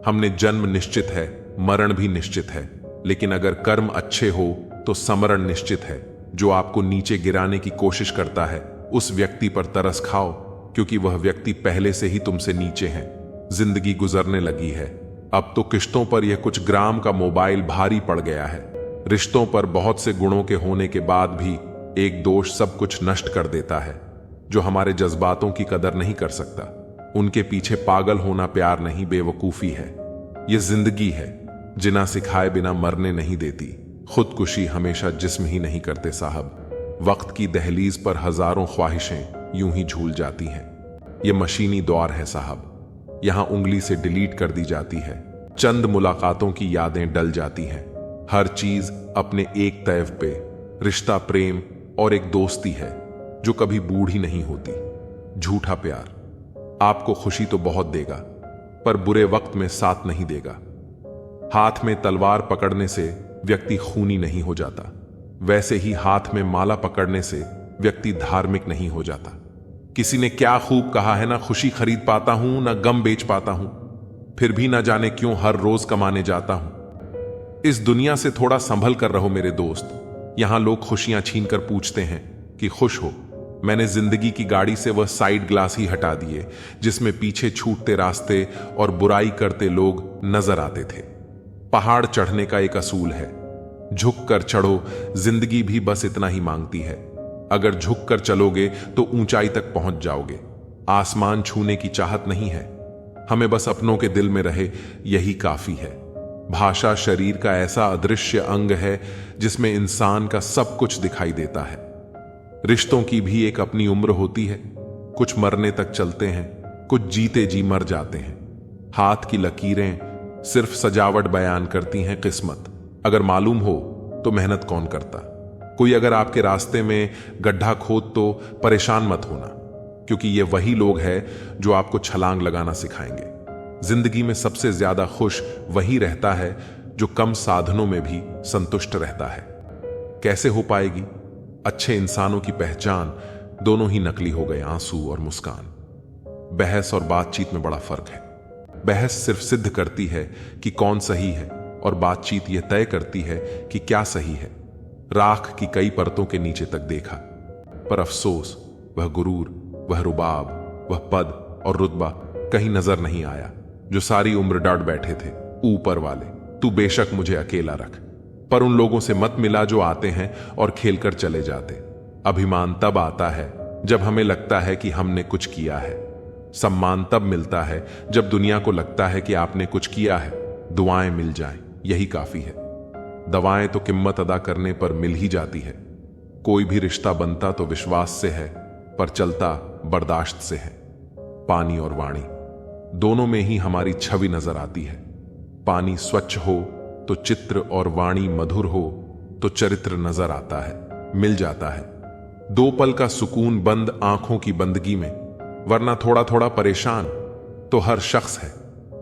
हमने जन्म निश्चित है, मरण भी निश्चित है, लेकिन अगर कर्म अच्छे हो तो समरण निश्चित है। जो आपको नीचे गिराने की कोशिश करता है उस व्यक्ति पर तरस खाओ, क्योंकि वह व्यक्ति पहले से ही तुमसे नीचे है। जिंदगी गुजरने लगी है, अब तो किश्तों पर यह कुछ ग्राम का मोबाइल भारी पड़ गया है। रिश्तों पर बहुत से गुणों के होने के बाद भी एक दोष सब कुछ नष्ट कर देता है। जो हमारे जज्बातों की कदर नहीं कर सकता, उनके पीछे पागल होना प्यार नहीं, बेवकूफी है। यह जिंदगी है, जिना सिखाए बिना मरने नहीं देती। खुदकुशी हमेशा जिस्म ही नहीं करते साहब। वक्त की दहलीज पर हजारों ख्वाहिशें यूं ही झूल जाती हैं। यह मशीनी दौर है साहब, यहां उंगली से डिलीट कर दी जाती है। चंद मुलाकातों की यादें डल जाती हैं। हर चीज अपने एक तैव पे, रिश्ता प्रेम और एक दोस्ती है जो कभी बूढ़ी नहीं होती। झूठा प्यार आपको खुशी तो बहुत देगा, पर बुरे वक्त में साथ नहीं देगा। हाथ में तलवार पकड़ने से व्यक्ति खूनी नहीं हो जाता, वैसे ही हाथ में माला पकड़ने से व्यक्ति धार्मिक नहीं हो जाता। किसी ने क्या खूब कहा है, ना खुशी खरीद पाता हूं ना गम बेच पाता हूं, फिर भी ना जाने क्यों हर रोज कमाने जाता हूं। इस दुनिया से थोड़ा संभल कर रहो मेरे दोस्त। यहां लोग खुशियां छीन कर पूछते हैं कि खुश हो। मैंने जिंदगी की गाड़ी से वह साइड ग्लास ही हटा दिए जिसमें पीछे छूटते रास्ते और बुराई करते लोग नजर आते थे। पहाड़ चढ़ने का एक असूल है, झुक कर चढ़ो। जिंदगी भी बस इतना ही मांगती है। अगर झुक कर चलोगे तो ऊंचाई तक पहुंच जाओगे। आसमान छूने की चाहत नहीं है, हमें बस अपनों के दिल में रहे यही काफी है। भाषा शरीर का ऐसा अदृश्य अंग है जिसमें इंसान का सब कुछ दिखाई देता है। रिश्तों की भी एक अपनी उम्र होती है, कुछ मरने तक चलते हैं, कुछ जीते जी मर जाते हैं। हाथ की लकीरें सिर्फ सजावट बयान करती हैं किस्मत। अगर मालूम हो तो मेहनत कौन करता। कोई अगर आपके रास्ते में गड्ढा खोद तो परेशान मत होना, क्योंकि ये वही लोग हैं जो आपको छलांग लगाना सिखाएंगे। जिंदगी में सबसे ज्यादा खुश वही रहता है जो कम साधनों में भी संतुष्ट रहता है। कैसे हो पाएगी? अच्छे इंसानों की पहचान दोनों ही नकली हो गए, आंसू और मुस्कान। बहस और बातचीत में बड़ा फर्क है। बहस सिर्फ सिद्ध करती है कि कौन सही है, और बातचीत यह तय करती है कि क्या सही है। राख की कई परतों के नीचे तक देखा, पर अफसोस वह गुरूर, वह रुबाब, वह पद और रुतबा कहीं नजर नहीं आया जो सारी उम्र डांट बैठे थे। ऊपर वाले, तू बेशक मुझे अकेला रख, पर उन लोगों से मत मिला जो आते हैं और खेलकर चले जाते। अभिमान तब आता है जब हमें लगता है कि हमने कुछ किया है। सम्मान तब मिलता है जब दुनिया को लगता है कि आपने कुछ किया है। दुआएं मिल जाएं, यही काफी है। दवाएं तो कीमत अदा करने पर मिल ही जाती है। कोई भी रिश्ता बनता तो विश्वास से है, पर चलता बर्दाश्त से है। पानी और वाणी दोनों में ही हमारी छवि नजर आती है। पानी स्वच्छ हो तो चित्र, और वाणी मधुर हो तो चरित्र नजर आता है, मिल जाता है। दो पल का सुकून बंद आंखों की बंदगी में, वरना थोड़ा थोड़ा परेशान तो हर शख्स है।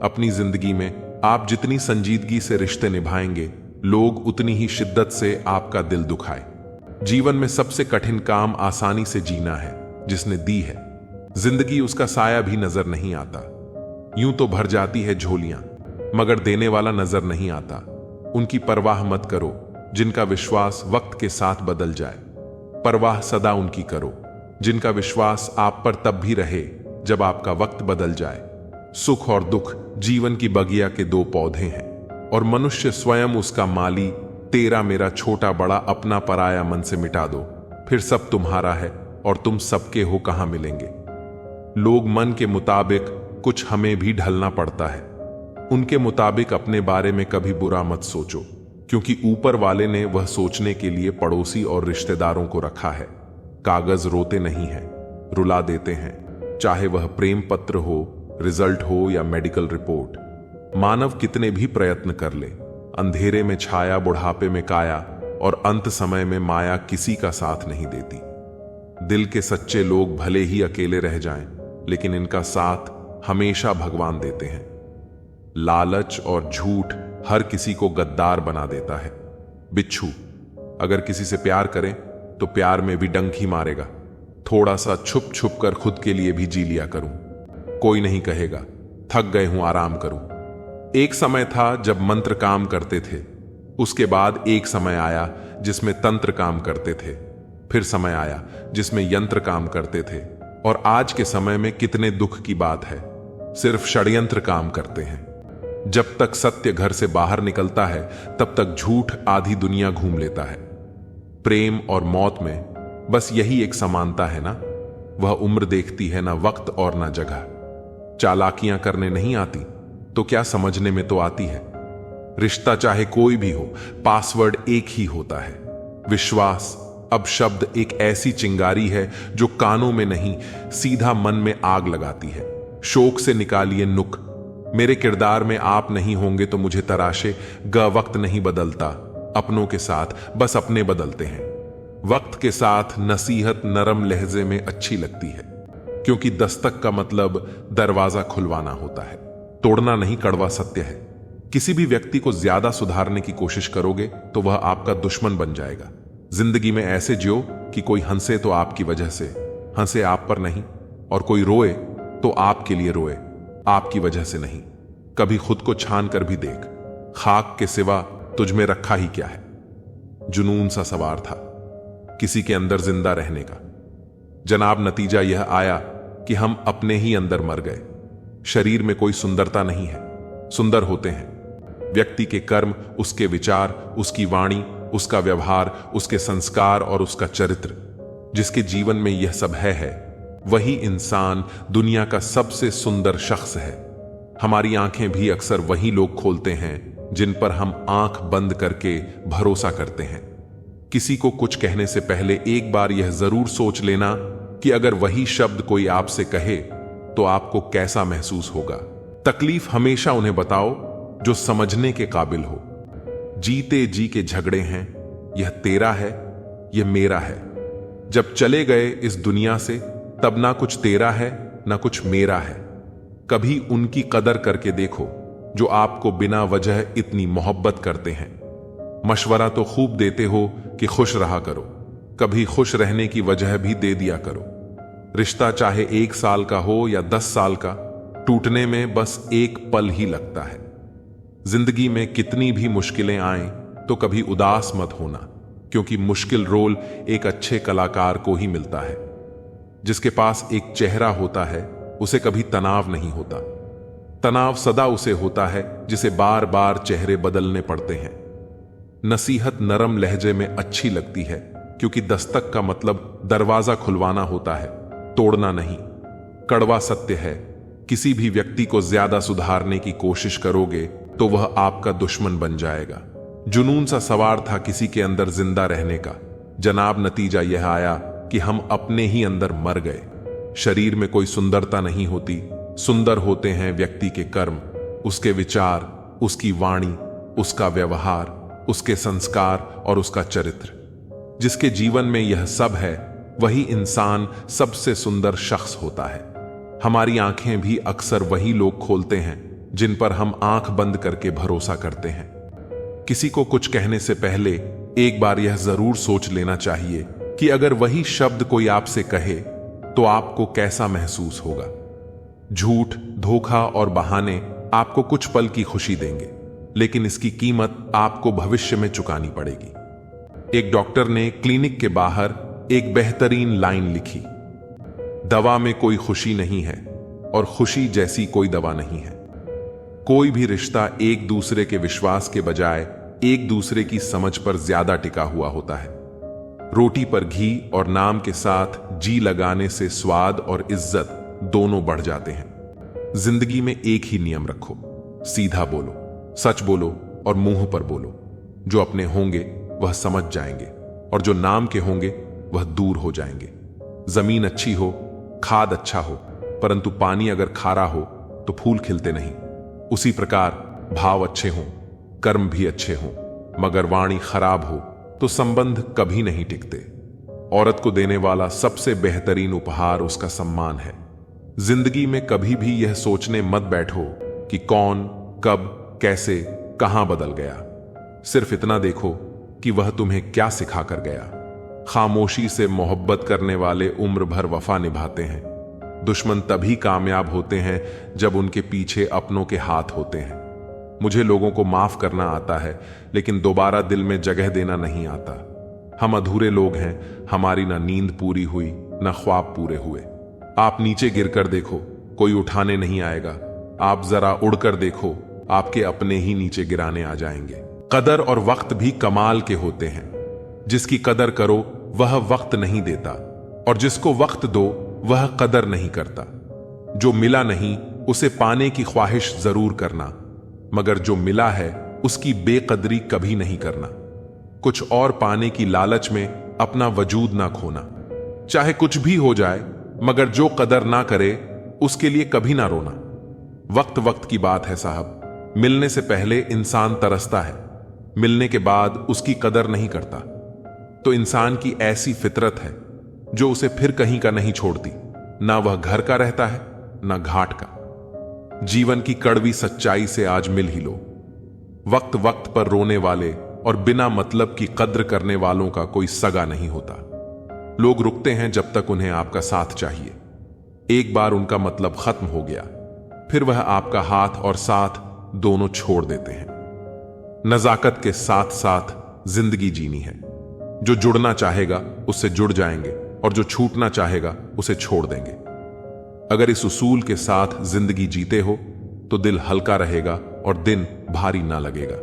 अपनी जिंदगी में आप जितनी संजीदगी से रिश्ते निभाएंगे, लोग उतनी ही शिद्दत से आपका दिल दुखाए। जीवन में सबसे कठिन काम आसानी से जीना है। जिसने दी है जिंदगी, उसका साया भी नजर नहीं आता। यूं तो भर जाती है झोलियां, मगर देने वाला नजर नहीं आता। उनकी परवाह मत करो जिनका विश्वास वक्त के साथ बदल जाए। परवाह सदा उनकी करो जिनका विश्वास आप पर तब भी रहे जब आपका वक्त बदल जाए। सुख और दुख जीवन की बगिया के दो पौधे हैं, और मनुष्य स्वयं उसका माली। तेरा मेरा छोटा बड़ा अपना पराया मन से मिटा दो, फिर सब तुम्हारा है और तुम सबके हो कहां मिलेंगे। लोग मन के मुताबिक, कुछ हमें भी ढलना पड़ता है। उनके मुताबिक अपने बारे में कभी बुरा मत सोचो, क्योंकि ऊपर वाले ने वह सोचने के लिए पड़ोसी और रिश्तेदारों को रखा है। कागज रोते नहीं हैं, रुला देते हैं, चाहे वह प्रेम पत्र हो, रिजल्ट हो या मेडिकल रिपोर्ट। मानव कितने भी प्रयत्न कर ले, अंधेरे में छाया, बुढ़ापे में काया, और अंत समय में माया किसी का साथ नहीं देती। दिल के सच्चे लोग भले ही अकेले रह जाएं, लेकिन इनका साथ हमेशा भगवान देते हैं। लालच और झूठ हर किसी को गद्दार बना देता है। बिच्छू अगर किसी से प्यार करें तो प्यार में भी डंक ही मारेगा। थोड़ा सा छुप छुप कर खुद के लिए भी जी लिया करूं, कोई नहीं कहेगा, थक गए हूं, आराम करूं। एक समय था जब मंत्र काम करते थे, उसके बाद एक समय आया जिसमें तंत्र काम करते थे, फिर समय आया जिसमें यंत्र काम करते थे, और आज के समय में कितने दुख की बात है, सिर्फ षड्यंत्र काम करते हैं। जब तक सत्य घर से बाहर निकलता है तब तक झूठ आधी दुनिया घूम लेता है। प्रेम और मौत में बस यही एक समानता है ना, वह उम्र देखती है ना वक्त और ना जगह। चालाकियां करने नहीं आती तो क्या समझने में तो आती है। रिश्ता चाहे कोई भी हो, पासवर्ड एक ही होता है, विश्वास। अब शब्द एक ऐसी चिंगारी है जो कानों में नहीं, सीधा मन में आग लगाती है। शोक से निकालिए नुक, मेरे किरदार में आप नहीं होंगे तो मुझे तराशे। वक्त नहीं बदलता, अपनों के साथ बस अपने बदलते हैं। वक्त के साथ नसीहत नरम लहजे में अच्छी लगती है, क्योंकि दस्तक का मतलब दरवाजा खुलवाना होता है, तोड़ना नहीं। कड़वा सत्य है, किसी भी व्यक्ति को ज्यादा सुधारने की कोशिश करोगे तो वह आपका दुश्मन बन जाएगा। जिंदगी में ऐसे जियो कि कोई हंसे तो आपकी वजह से हंसे, आप पर नहीं, और कोई रोए तो आपके लिए रोए, आपकी वजह से नहीं। कभी खुद को छान कर भी देख, खाक के सिवा तुझ में रखा ही क्या है। जुनून सा सवार था किसी के अंदर जिंदा रहने का, जनाब नतीजा यह आया कि हम अपने ही अंदर मर गए। शरीर में कोई सुंदरता नहीं है, सुंदर होते हैं व्यक्ति के कर्म, उसके विचार, उसकी वाणी, उसका व्यवहार, उसके संस्कार और उसका चरित्र। जिसके जीवन में यह सब है वही इंसान दुनिया का सबसे सुंदर शख्स है। हमारी आंखें भी अक्सर वही लोग खोलते हैं जिन पर हम आंख बंद करके भरोसा करते हैं। किसी को कुछ कहने से पहले एक बार यह जरूर सोच लेना कि अगर वही शब्द कोई आपसे कहे तो आपको कैसा महसूस होगा। तकलीफ हमेशा उन्हें बताओ जो समझने के काबिल हो। जीते जी के झगड़े हैं, यह तेरा है, यह मेरा है। जब चले गए इस दुनिया से तब ना कुछ तेरा है ना कुछ मेरा है। कभी उनकी कदर करके देखो जो आपको बिना वजह इतनी मोहब्बत करते हैं। मशवरा तो खूब देते हो कि खुश रहा करो, कभी खुश रहने की वजह भी दे दिया करो। रिश्ता चाहे 1 साल का हो या 10 साल का, टूटने में बस एक पल ही लगता है। जिंदगी में कितनी भी मुश्किलें आएं तो कभी उदास मत होना, क्योंकि मुश्किल रोल एक अच्छे कलाकार को ही मिलता है। जिसके पास एक चेहरा होता है उसे कभी तनाव नहीं होता। तनाव सदा उसे होता है जिसे बार बार चेहरे बदलने पड़ते हैं। नसीहत नरम लहजे में अच्छी लगती है, क्योंकि दस्तक का मतलब दरवाजा खुलवाना होता है, तोड़ना नहीं। कड़वा सत्य है, किसी भी व्यक्ति को ज्यादा सुधारने की कोशिश करोगे तो वह आपका दुश्मन बन जाएगा। जुनून सा सवार था किसी के अंदर जिंदा रहने का, जनाब नतीजा यह आया कि हम अपने ही अंदर मर गए। शरीर में कोई सुंदरता नहीं होती, सुंदर होते हैं व्यक्ति के कर्म, उसके विचार, उसकी वाणी, उसका व्यवहार, उसके संस्कार और उसका चरित्र। जिसके जीवन में यह सब है वही इंसान सबसे सुंदर शख्स होता है। हमारी आंखें भी अक्सर वही लोग खोलते हैं जिन पर हम आंख बंद करके भरोसा करते हैं। किसी को कुछ कहने से पहले एक बार यह जरूर सोच लेना चाहिए कि अगर वही शब्द कोई आपसे कहे तो आपको कैसा महसूस होगा। झूठ, धोखा और बहाने आपको कुछ पल की खुशी देंगे, लेकिन इसकी कीमत आपको भविष्य में चुकानी पड़ेगी। एक डॉक्टर ने क्लिनिक के बाहर एक बेहतरीन लाइन लिखी, दवा में कोई खुशी नहीं है और खुशी जैसी कोई दवा नहीं है। कोई भी रिश्ता एक दूसरे के विश्वास के बजाय एक दूसरे की समझ पर ज्यादा टिका हुआ होता है। रोटी पर घी और नाम के साथ जी लगाने से स्वाद और इज्जत दोनों बढ़ जाते हैं। जिंदगी में एक ही नियम रखो, सीधा बोलो, सच बोलो और मुंह पर बोलो। जो अपने होंगे वह समझ जाएंगे और जो नाम के होंगे वह दूर हो जाएंगे। जमीन अच्छी हो, खाद अच्छा हो, परंतु पानी अगर खारा हो तो फूल खिलते नहीं। उसी प्रकार भाव अच्छे हों, कर्म भी अच्छे हों, मगर वाणी खराब हो तो संबंध कभी नहीं टिकते। औरत को देने वाला सबसे बेहतरीन उपहार उसका सम्मान है। जिंदगी में कभी भी यह सोचने मत बैठो कि कौन, कब, कैसे, कहां बदल गया। सिर्फ इतना देखो कि वह तुम्हें क्या सिखा कर गया। खामोशी से मोहब्बत करने वाले उम्र भर वफा निभाते हैं। दुश्मन तभी कामयाब होते हैं जब उनके पीछे अपनों के हाथ होते हैं। मुझे लोगों को माफ करना आता है, लेकिन दोबारा दिल में जगह देना नहीं आता। हम अधूरे लोग हैं, हमारी ना नींद पूरी हुई ना ख्वाब पूरे हुए। आप नीचे गिरकर देखो, कोई उठाने नहीं आएगा। आप जरा उड़कर देखो, आपके अपने ही नीचे गिराने आ जाएंगे। कदर और वक्त भी कमाल के होते हैं। जिसकी कदर करो वह वक्त नहीं देता, और जिसको वक्त दो वह कदर नहीं करता। जो मिला नहीं उसे पाने की ख्वाहिश जरूर करना, मगर जो मिला है उसकी बेकदरी कभी नहीं करना। कुछ और पाने की लालच में अपना वजूद ना खोना। चाहे कुछ भी हो जाए, मगर जो कदर ना करे उसके लिए कभी ना रोना। वक्त वक्त की बात है साहब। मिलने से पहले इंसान तरसता है, मिलने के बाद उसकी कदर नहीं करता। तो इंसान की ऐसी फितरत है जो उसे फिर कहीं का नहीं छोड़ती। ना वह घर का रहता है ना घाट का। जीवन की कड़वी सच्चाई से आज मिल ही लो। वक्त वक्त पर रोने वाले और बिना मतलब की कद्र करने वालों का कोई सगा नहीं होता। लोग रुकते हैं जब तक उन्हें आपका साथ चाहिए। एक बार उनका मतलब खत्म हो गया, फिर वह आपका हाथ और साथ दोनों छोड़ देते हैं। नजाकत के साथ साथ जिंदगी जीनी है। जो जुड़ना चाहेगा उससे जुड़ जाएंगे और जो छूटना चाहेगा उसे छोड़ देंगे। अगर इस उसूल के साथ जिंदगी जीते हो तो दिल हल्का रहेगा और दिन भारी ना लगेगा।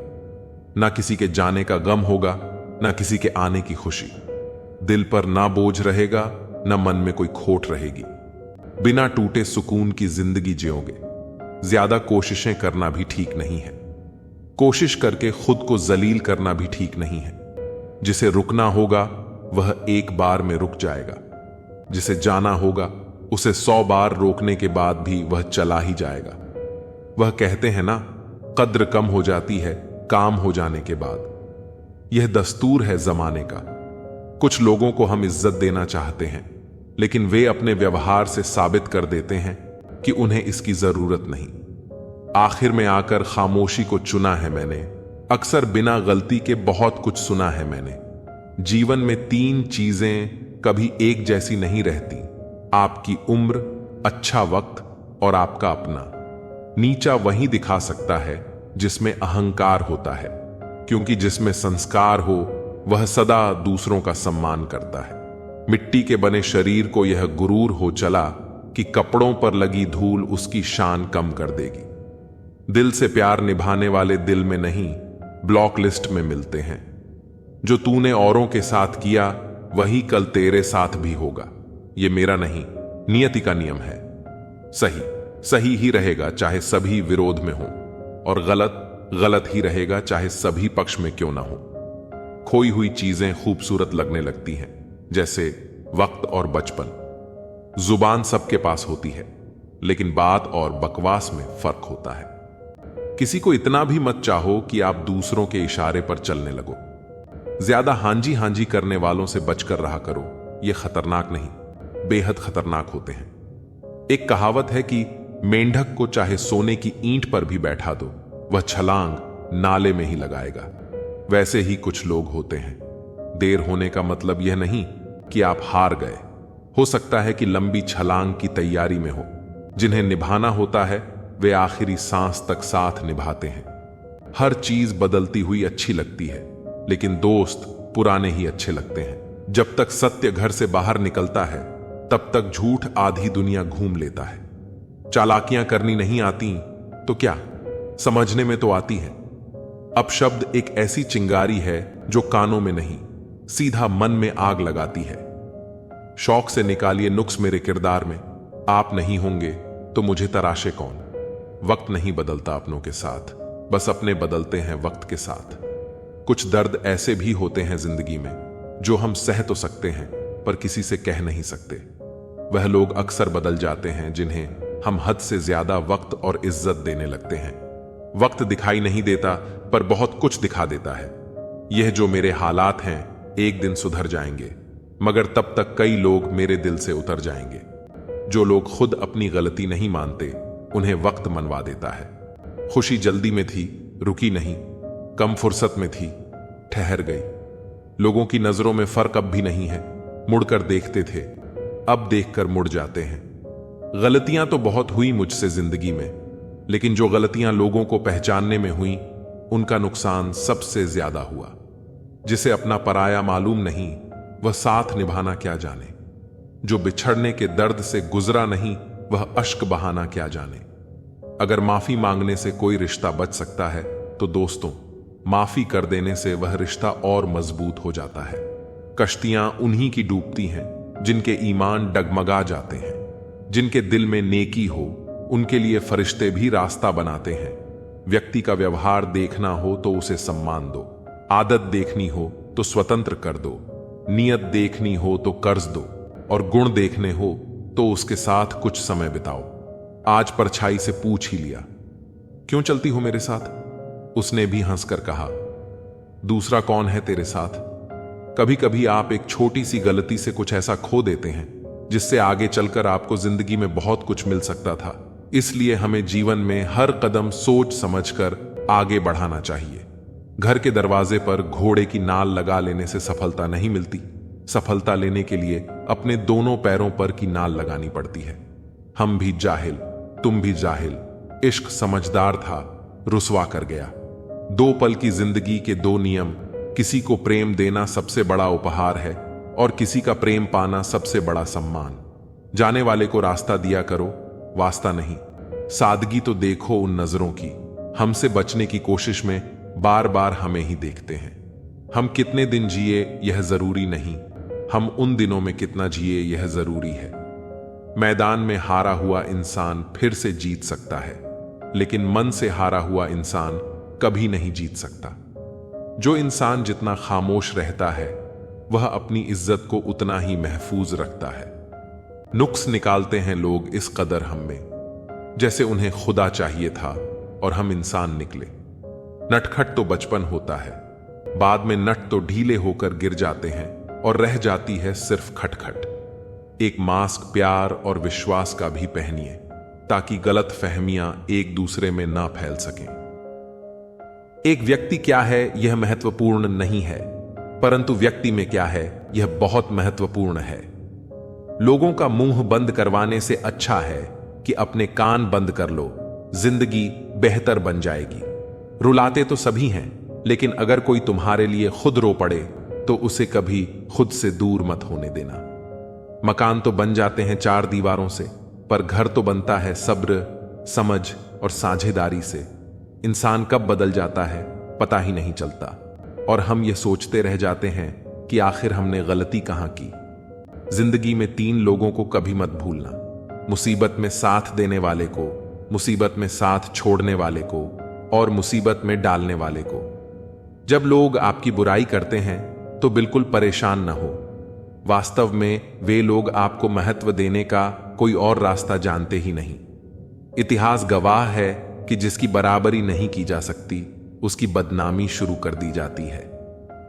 ना किसी के जाने का गम होगा, ना किसी के आने की खुशी। दिल पर ना बोझ रहेगा, ना मन में कोई खोट रहेगी। बिना टूटे सुकून की जिंदगी जियोगे। ज्यादा कोशिशें करना भी ठीक नहीं है। कोशिश करके खुद को जलील करना भी ठीक नहीं है। जिसे रुकना होगा वह एक बार में रुक जाएगा। जिसे जाना होगा उसे 100 बार रोकने के बाद भी वह चला ही जाएगा। वह कहते हैं ना, कद्र कम हो जाती है काम हो जाने के बाद। यह दस्तूर है जमाने का। कुछ लोगों को हम इज्जत देना चाहते हैं, लेकिन वे अपने व्यवहार से साबित कर देते हैं कि उन्हें इसकी जरूरत नहीं। आखिर में आकर खामोशी को चुना है मैंने। अक्सर बिना गलती के बहुत कुछ सुना है मैंने। जीवन में 3 चीजें कभी एक जैसी नहीं रहती। आपकी उम्र, अच्छा वक्त और आपका अपना। नीचा वही दिखा सकता है जिसमें अहंकार होता है, क्योंकि जिसमें संस्कार हो वह सदा दूसरों का सम्मान करता है। मिट्टी के बने शरीर को यह गुरूर हो चला कि कपड़ों पर लगी धूल उसकी शान कम कर देगी। दिल से प्यार निभाने वाले दिल में नहीं, ब्लॉक लिस्ट में मिलते हैं। जो तूने औरों के साथ किया वही कल तेरे साथ भी होगा। यह मेरा नहीं, नियति का नियम है। सही सही ही रहेगा चाहे सभी विरोध में हो, और गलत गलत ही रहेगा चाहे सभी पक्ष में क्यों ना हो। खोई हुई चीजें खूबसूरत लगने लगती हैं, जैसे वक्त और बचपन। जुबान सबके पास होती है, लेकिन बात और बकवास में फर्क होता है। किसी को इतना भी मत चाहो कि आप दूसरों के इशारे पर चलने लगो। ज्यादा हांजी हांजी करने वालों से बचकर रहा करो। ये खतरनाक नहीं, बेहद खतरनाक होते हैं। एक कहावत है कि मेंढक को चाहे सोने की ईंट पर भी बैठा दो, वह छलांग नाले में ही लगाएगा। वैसे ही कुछ लोग होते हैं। देर होने का मतलब यह नहीं कि आप हार गए। हो सकता है कि लंबी छलांग की तैयारी में हो। जिन्हें निभाना होता है वे आखिरी सांस तक साथ निभाते हैं। हर चीज बदलती हुई अच्छी लगती है, लेकिन दोस्त पुराने ही अच्छे लगते हैं। जब तक सत्य घर से बाहर निकलता है तब तक झूठ आधी दुनिया घूम लेता है। चालाकियां करनी नहीं आती तो क्या, समझने में तो आती है। अपशब्द एक ऐसी चिंगारी है जो कानों में नहीं, सीधा मन में आग लगाती है। शौक से निकालिए नुक्स मेरे किरदार में। आप नहीं होंगे तो मुझे तराशे कौन। वक्त नहीं बदलता अपनों के साथ, बस अपने बदलते हैं वक्त के साथ। कुछ दर्द ऐसे भी होते हैं जिंदगी में जो हम सह तो सकते हैं पर किसी से कह नहीं सकते। वह लोग अक्सर बदल जाते हैं जिन्हें हम हद से ज्यादा वक्त और इज्जत देने लगते हैं। वक्त दिखाई नहीं देता पर बहुत कुछ दिखा देता है। यह जो मेरे हालात हैं एक दिन सुधर जाएंगे, मगर तब तक कई लोग मेरे दिल से उतर जाएंगे। जो लोग खुद अपनी गलती नहीं मानते उन्हें वक्त मनवा देता है। खुशी जल्दी में थी, रुकी नहीं। कम फुर्सत में थी, ठहर गई। लोगों की नजरों में फर्क अब भी नहीं है। मुड़कर देखते थे, अब देखकर मुड़ जाते हैं। गलतियां तो बहुत हुई मुझसे जिंदगी में, लेकिन जो गलतियां लोगों को पहचानने में हुई उनका नुकसान सबसे ज्यादा हुआ। जिसे अपना पराया मालूम नहीं वह साथ निभाना क्या जाने। जो बिछड़ने के दर्द से गुजरा नहीं वह अश्क बहाना क्या जाने। अगर माफी मांगने से कोई रिश्ता बच सकता है तो दोस्तों, माफी कर देने से वह रिश्ता और मजबूत हो जाता है। कश्तियां उन्हीं की डूबती हैं जिनके ईमान डगमगा जाते हैं। जिनके दिल में नेकी हो उनके लिए फरिश्ते भी रास्ता बनाते हैं। व्यक्ति का व्यवहार देखना हो तो उसे सम्मान दो। आदत देखनी हो तो स्वतंत्र कर दो। नियत देखनी हो तो कर्ज दो, और गुण देखने हो तो उसके साथ कुछ समय बिताओ। आज परछाई से पूछ ही लिया, क्यों चलती हो मेरे साथ? उसने भी हंसकर कहा, दूसरा कौन है तेरे साथ? कभी कभी आप एक छोटी सी गलती से कुछ ऐसा खो देते हैं जिससे आगे चलकर आपको जिंदगी में बहुत कुछ मिल सकता था। इसलिए हमें जीवन में हर कदम सोच समझकर आगे बढ़ाना चाहिए। घर के दरवाजे पर घोड़े की नाल लगा लेने से सफलता नहीं मिलती। सफलता लेने के लिए अपने दोनों पैरों पर की नाल लगानी पड़ती है। हम भी जाहिल, तुम भी जाहिल। इश्क समझदार था, रुसवा कर गया। 2 पल की जिंदगी के 2 नियम। किसी को प्रेम देना सबसे बड़ा उपहार है और किसी का प्रेम पाना सबसे बड़ा सम्मान। जाने वाले को रास्ता दिया करो, वास्ता नहीं। सादगी तो देखो उन नजरों की, हमसे बचने की कोशिश में बार बार हमें ही देखते हैं। हम कितने दिन जिए यह जरूरी नहीं, हम उन दिनों में कितना जिए यह जरूरी है। मैदान में हारा हुआ इंसान फिर से जीत सकता है, लेकिन मन से हारा हुआ इंसान कभी नहीं जीत सकता। जो इंसान जितना खामोश रहता है वह अपनी इज्जत को उतना ही महफूज रखता है। नुक्स निकालते हैं लोग इस कदर हम में, जैसे उन्हें खुदा चाहिए था और हम इंसान निकले। नटखट तो बचपन होता है, बाद में नट तो ढीले होकर गिर जाते हैं और रह जाती है सिर्फ खटखट। एक मास्क प्यार और विश्वास का भी पहनिए ताकि गलत फहमियां एक दूसरे में ना फैल सकें। एक व्यक्ति क्या है यह महत्वपूर्ण नहीं है, परंतु व्यक्ति में क्या है यह बहुत महत्वपूर्ण है। लोगों का मुंह बंद करवाने से अच्छा है कि अपने कान बंद कर लो, जिंदगी बेहतर बन जाएगी। रुलाते तो सभी हैं, लेकिन अगर कोई तुम्हारे लिए खुद रो पड़े तो उसे कभी खुद से दूर मत होने देना। मकान तो बन जाते हैं 4 दीवारों से, पर घर तो बनता है सब्र, समझ और साझेदारी से। इंसान कब बदल जाता है पता ही नहीं चलता, और हम ये सोचते रह जाते हैं कि आखिर हमने गलती कहां की। जिंदगी में 3 लोगों को कभी मत भूलना, मुसीबत में साथ देने वाले को, मुसीबत में साथ छोड़ने वाले को और मुसीबत में डालने वाले को। जब लोग आपकी बुराई करते हैं तो बिल्कुल परेशान न हो। वास्तव में वे लोग आपको महत्व देने का कोई और रास्ता जानते ही नहीं। इतिहास गवाह है कि जिसकी बराबरी नहीं की जा सकती उसकी बदनामी शुरू कर दी जाती है।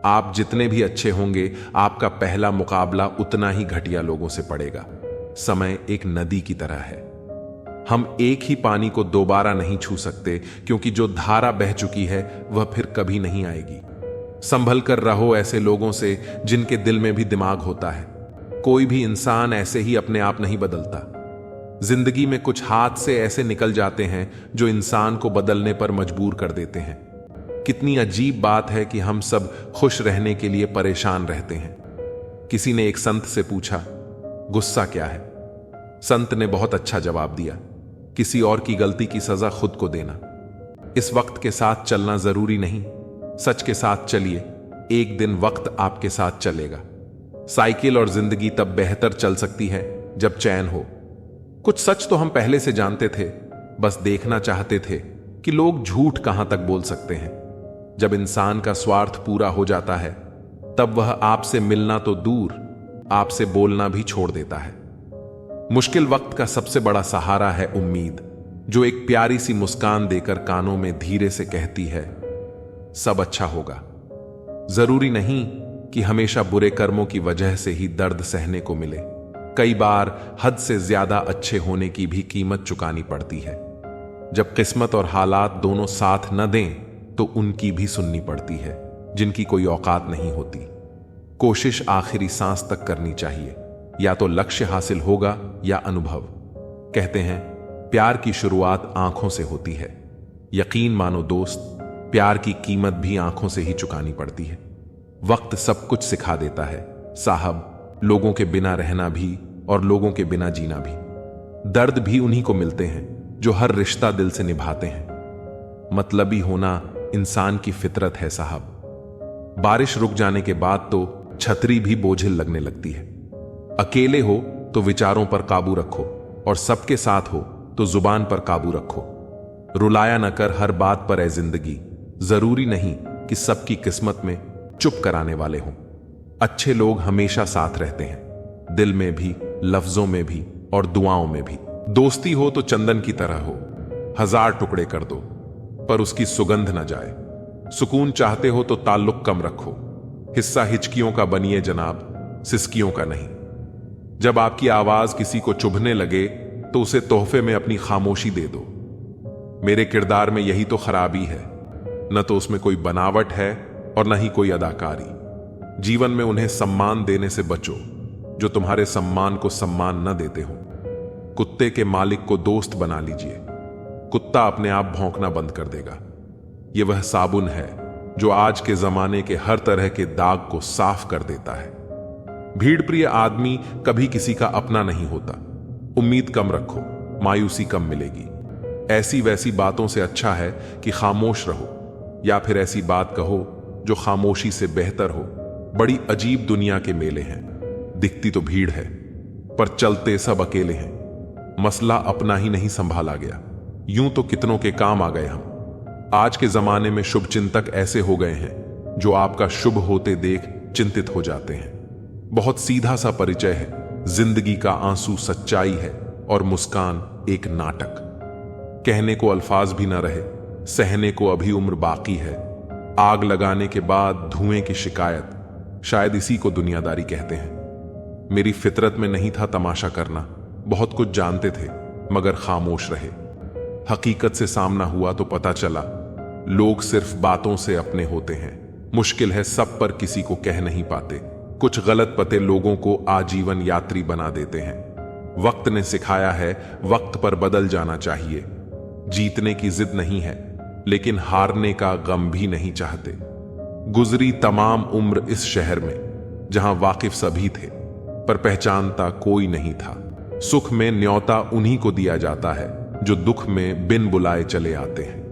आप जितने भी अच्छे होंगे, आपका पहला मुकाबला उतना ही घटिया लोगों से पड़ेगा। समय एक नदी की तरह है, हम एक ही पानी को दोबारा नहीं छू सकते, क्योंकि जो धारा बह चुकी है वह फिर कभी नहीं आएगी। संभल कर रहो ऐसे लोगों से जिनके दिल में भी दिमाग होता है। कोई भी इंसान ऐसे ही अपने आप नहीं बदलता। जिंदगी में कुछ हाथ से ऐसे निकल जाते हैं जो इंसान को बदलने पर मजबूर कर देते हैं। कितनी अजीब बात है कि हम सब खुश रहने के लिए परेशान रहते हैं। किसी ने एक संत से पूछा, गुस्सा क्या है? संत ने बहुत अच्छा जवाब दिया, किसी और की गलती की सजा खुद को देना। इस वक्त के साथ चलना जरूरी नहीं, सच के साथ चलिए, एक दिन वक्त आपके साथ चलेगा। साइकिल और जिंदगी तब बेहतर चल सकती है जब चैन हो। कुछ सच तो हम पहले से जानते थे, बस देखना चाहते थे कि लोग झूठ कहां तक बोल सकते हैं। जब इंसान का स्वार्थ पूरा हो जाता है तब वह आपसे मिलना तो दूर, आपसे बोलना भी छोड़ देता है। मुश्किल वक्त का सबसे बड़ा सहारा है उम्मीद, जो एक प्यारी सी मुस्कान देकर कानों में धीरे से कहती है, सब अच्छा होगा। जरूरी नहीं कि हमेशा बुरे कर्मों की वजह से ही दर्द सहने को मिले। कई बार हद से ज्यादा अच्छे होने की भी कीमत चुकानी पड़ती है। जब किस्मत और हालात दोनों साथ न दें तो उनकी भी सुननी पड़ती है, जिनकी कोई औकात नहीं होती। कोशिश आखिरी सांस तक करनी चाहिए, या तो लक्ष्य हासिल होगा या अनुभव। कहते हैं प्यार की शुरुआत आंखों से होती है। यकीन मानो दोस्त, प्यार की कीमत भी आंखों से ही चुकानी पड़ती है। वक्त सब कुछ सिखा देता है साहब, लोगों के बिना रहना भी और लोगों के बिना जीना भी। दर्द भी उन्हीं को मिलते हैं जो हर रिश्ता दिल से निभाते हैं। मतलबी होना इंसान की फितरत है साहब। बारिश रुक जाने के बाद तो छतरी भी बोझिल लगने लगती है। अकेले हो तो विचारों पर काबू रखो, और सबके साथ हो तो जुबान पर काबू रखो। रुलाया न कर हर बात पर ए जिंदगी, जरूरी नहीं कि सबकी किस्मत में चुप कराने वाले हों। अच्छे लोग हमेशा साथ रहते हैं, दिल में भी, लफ्जों में भी और दुआओं में भी। दोस्ती हो तो चंदन की तरह हो, 1000 टुकड़े कर दो पर उसकी सुगंध न जाए। सुकून चाहते हो तो ताल्लुक कम रखो, हिस्सा हिचकियों का बनिए जनाब, सिसकियों का नहीं। जब आपकी आवाज किसी को चुभने लगे तो उसे तोहफे में अपनी खामोशी दे दो। मेरे किरदार में यही तो खराबी है, न तो उसमें कोई बनावट है और न ही कोई अदाकारी। जीवन में उन्हें सम्मान देने से बचो जो तुम्हारे सम्मान को सम्मान न देते हो। कुत्ते के मालिक को दोस्त बना लीजिए, कुत्ता अपने आप भौंकना बंद कर देगा। यह वह साबुन है जो आज के जमाने के हर तरह के दाग को साफ कर देता है। भीड़ प्रिय आदमी कभी किसी का अपना नहीं होता। उम्मीद कम रखो, मायूसी कम मिलेगी। ऐसी वैसी बातों से अच्छा है कि खामोश रहो, या फिर ऐसी बात कहो जो खामोशी से बेहतर हो। बड़ी अजीब दुनिया के मेले हैं, दिखती तो भीड़ है पर चलते सब अकेले हैं। मसला अपना ही नहीं संभाला गया, यूं तो कितनों के काम आ गए हम। आज के जमाने में शुभ चिंतक ऐसे हो गए हैं जो आपका शुभ होते देख चिंतित हो जाते हैं। बहुत सीधा सा परिचय है, जिंदगी का आंसू सच्चाई है और मुस्कान एक नाटक। कहने को अल्फाज भी ना रहे, सहने को अभी उम्र बाकी है। आग लगाने के बाद धुएं की शिकायत, शायद इसी को दुनियादारी कहते हैं। मेरी फितरत में नहीं था तमाशा करना, बहुत कुछ जानते थे मगर खामोश रहे। हकीकत से सामना हुआ तो पता चला लोग सिर्फ बातों से अपने होते हैं। मुश्किल है सब पर किसी को कह नहीं पाते। कुछ गलत पते लोगों को आजीवन यात्री बना देते हैं। वक्त ने सिखाया है वक्त पर बदल जाना चाहिए। जीतने की जिद नहीं है लेकिन हारने का गम भी नहीं चाहते। गुजरी तमाम उम्र इस शहर में जहां वाकिफ सभी थे पर पहचानता कोई नहीं था। सुख में न्योता उन्हीं को दिया जाता है जो दुख में बिन बुलाए चले आते हैं।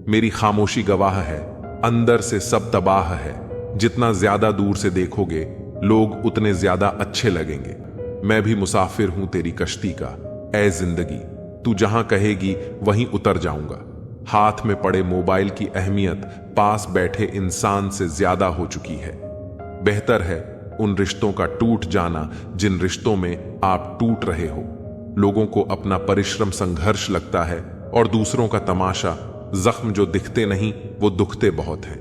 मेरी खामोशी गवाह है, अंदर से सब तबाह है। जितना ज्यादा दूर से देखोगे लोग उतने ज्यादा अच्छे लगेंगे। मैं भी मुसाफिर हूं तेरी कश्ती का, ऐ जिंदगी तू जहां कहेगी वहीं उतर जाऊंगा। हाथ में पड़े मोबाइल की अहमियत पास बैठे इंसान से ज्यादा हो चुकी है। बेहतर है उन रिश्तों का टूट जाना जिन रिश्तों में आप टूट रहे हो। लोगों को अपना परिश्रम संघर्ष लगता है और दूसरों का तमाशा। जख्म जो दिखते नहीं वो दुखते बहुत हैं।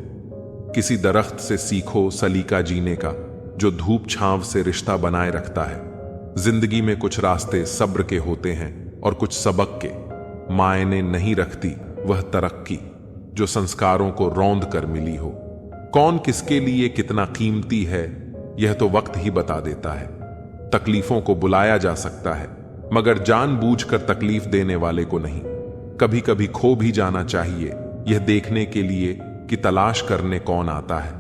किसी दरख्त से सीखो सलीका जीने का जो धूप छांव से रिश्ता बनाए रखता है। जिंदगी में कुछ रास्ते सब्र के होते हैं और कुछ सबक के। मायने नहीं रखती वह तरक्की जो संस्कारों को रौंद कर मिली हो। कौन किसके लिए कितना कीमती है यह तो वक्त ही बता देता है। तकलीफों को बुलाया जा सकता है मगर जानबूझकर तकलीफ देने वाले को नहीं। कभी कभी खो भी जाना चाहिए यह देखने के लिए कि तलाश करने कौन आता है।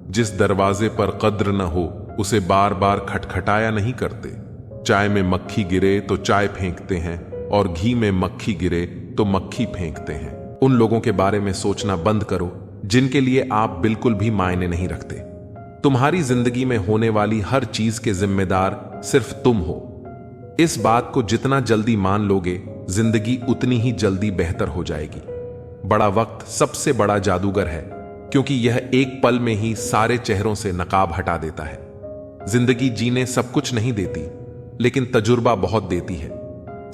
जिस दरवाजे पर कद्र न हो उसे बार बार खटखटाया नहीं करते। चाय में मक्खी गिरे तो चाय फेंकते हैं और घी में मक्खी गिरे तो मक्खी फेंकते हैं। उन लोगों के बारे में सोचना बंद करो जिनके लिए आप बिल्कुल भी मायने नहीं रखते। तुम्हारी जिंदगी में होने वाली हर चीज के जिम्मेदार सिर्फ तुम हो। इस बात को जितना जल्दी मान लोगे जिंदगी उतनी ही जल्दी बेहतर हो जाएगी। बड़ा वक्त सबसे बड़ा जादूगर है क्योंकि यह एक पल में ही सारे चेहरों से नकाब हटा देता है। जिंदगी जीने सब कुछ नहीं देती लेकिन तजुर्बा बहुत देती है।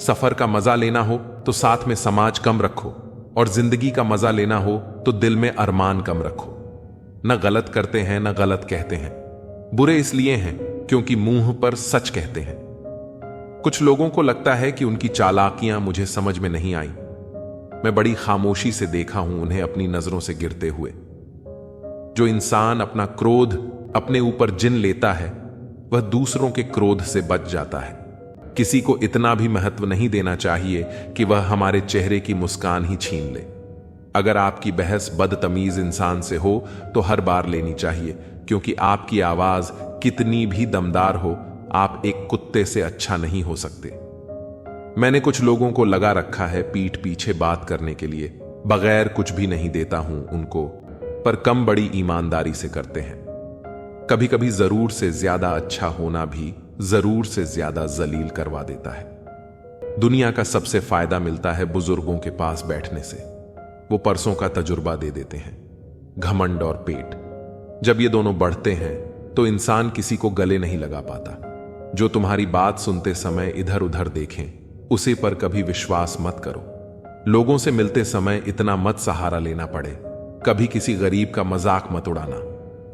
सफर का मजा लेना हो तो साथ में समाज कम रखो और जिंदगी का मजा लेना हो तो दिल में अरमान कम रखो। न गलत करते हैं न गलत कहते हैं। बुरे इसलिए हैं क्योंकि मुंह पर सच कहते हैं। कुछ लोगों को लगता है कि उनकी चालाकियां मुझे समझ में नहीं आई। मैं बड़ी खामोशी से देखा हूं उन्हें अपनी नजरों से गिरते हुए। जो इंसान अपना क्रोध अपने ऊपर जिन लेता है वह दूसरों के क्रोध से बच जाता है। किसी को इतना भी महत्व नहीं देना चाहिए कि वह हमारे चेहरे की मुस्कान ही छीन ले। अगर आपकी बहस बदतमीज इंसान से हो तो हर बार लेनी चाहिए क्योंकि आपकी आवाज कितनी भी दमदार हो आप एक कुत्ते से अच्छा नहीं हो सकते। मैंने कुछ लोगों को लगा रखा है पीठ पीछे बात करने के लिए। बगैर कुछ भी नहीं देता हूं उनको, पर कम बड़ी ईमानदारी से करते हैं। कभी कभी जरूर से ज्यादा अच्छा होना भी जरूर से ज्यादा जलील करवा देता है। दुनिया का सबसे फायदा मिलता है बुजुर्गों के पास बैठने से। वो परसों का तजुर्बा दे देते हैं। घमंड और पेट जब ये दोनों बढ़ते हैं तो इंसान किसी को गले नहीं लगा पाता। जो तुम्हारी बात सुनते समय इधर उधर देखें उसे पर कभी विश्वास मत करो। लोगों से मिलते समय इतना मत सहारा लेना पड़े। कभी किसी गरीब का मजाक मत उड़ाना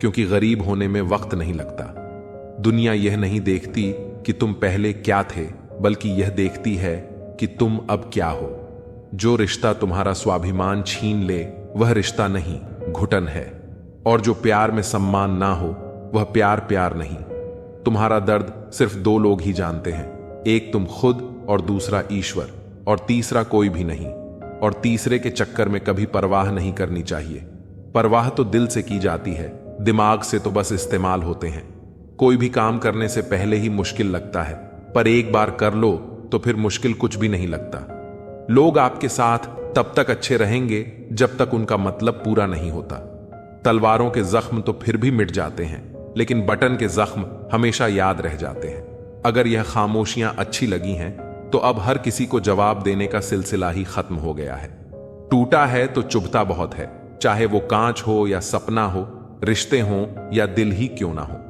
क्योंकि गरीब होने में वक्त नहीं लगता। दुनिया यह नहीं देखती कि तुम पहले क्या थे, बल्कि यह देखती है कि तुम अब क्या हो। जो रिश्ता तुम्हारा स्वाभिमान छीन ले वह रिश्ता नहीं, घुटन है। और जो प्यार में सम्मान ना हो वह प्यार प्यार नहीं। तुम्हारा दर्द सिर्फ दो लोग ही जानते हैं, एक तुम खुद और दूसरा ईश्वर, और तीसरा कोई भी नहीं। और तीसरे के चक्कर में कभी परवाह नहीं करनी चाहिए। परवाह तो दिल से की जाती है, दिमाग से तो बस इस्तेमाल होते हैं। कोई भी काम करने से पहले ही मुश्किल लगता है, पर एक बार कर लो तो फिर मुश्किल कुछ भी नहीं लगता। लोग आपके साथ तब तक अच्छे रहेंगे जब तक उनका मतलब पूरा नहीं होता। तलवारों के जख्म तो फिर भी मिट जाते हैं, लेकिन बटन के जख्म हमेशा याद रह जाते हैं। अगर यह खामोशियां अच्छी लगी हैं तो अब हर किसी को जवाब देने का सिलसिला ही खत्म हो गया है। टूटा है तो चुभता बहुत है, चाहे वो कांच हो या सपना हो, रिश्ते हों या दिल ही क्यों ना हो।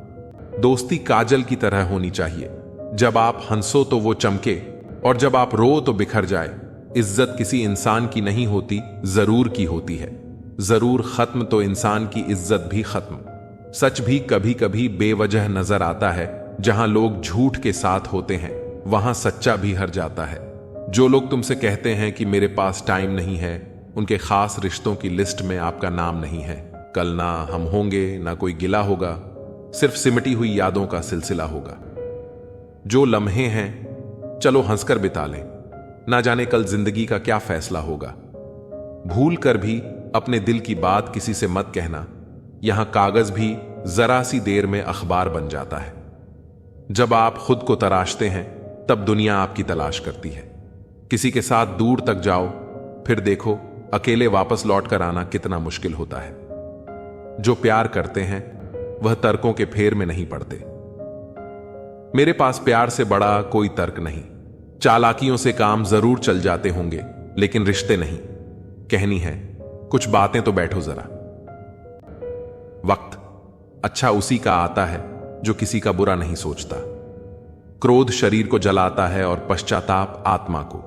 दोस्ती काजल की तरह होनी चाहिए, जब आप हंसो तो वो चमके और जब आप रो तो बिखर जाए। इज्जत किसी इंसान की नहीं होती, जरूर की होती है। जरूर खत्म तो इंसान की इज्जत भी खत्म। सच भी कभी कभी बेवजह नजर आता है। जहां लोग झूठ के साथ होते हैं वहां सच्चा भी हर जाता है। जो लोग तुमसे कहते हैं कि मेरे पास टाइम नहीं है, उनके खास रिश्तों की लिस्ट में आपका नाम नहीं है। कल ना हम होंगे, ना कोई गिला होगा, सिर्फ सिमटी हुई यादों का सिलसिला होगा। जो लम्हे हैं चलो हंसकर बिता लें, ना जाने कल जिंदगी का क्या फैसला होगा। भूल कर भी अपने दिल की बात किसी से मत कहना, यहां कागज भी जरा सी देर में अखबार बन जाता है। जब आप खुद को तराशते हैं तब दुनिया आपकी तलाश करती है। किसी के साथ दूर तक जाओ, फिर देखो अकेले वापस लौट कर आना कितना मुश्किल होता है। जो प्यार करते हैं वह तर्कों के फेर में नहीं पड़ते। मेरे पास प्यार से बड़ा कोई तर्क नहीं। चालाकियों से काम जरूर चल जाते होंगे, लेकिन रिश्ते नहीं। कहनी है कुछ बातें तो बैठो जरा। वक्त अच्छा उसी का आता है जो किसी का बुरा नहीं सोचता। क्रोध शरीर को जलाता है और पश्चाताप आत्मा को।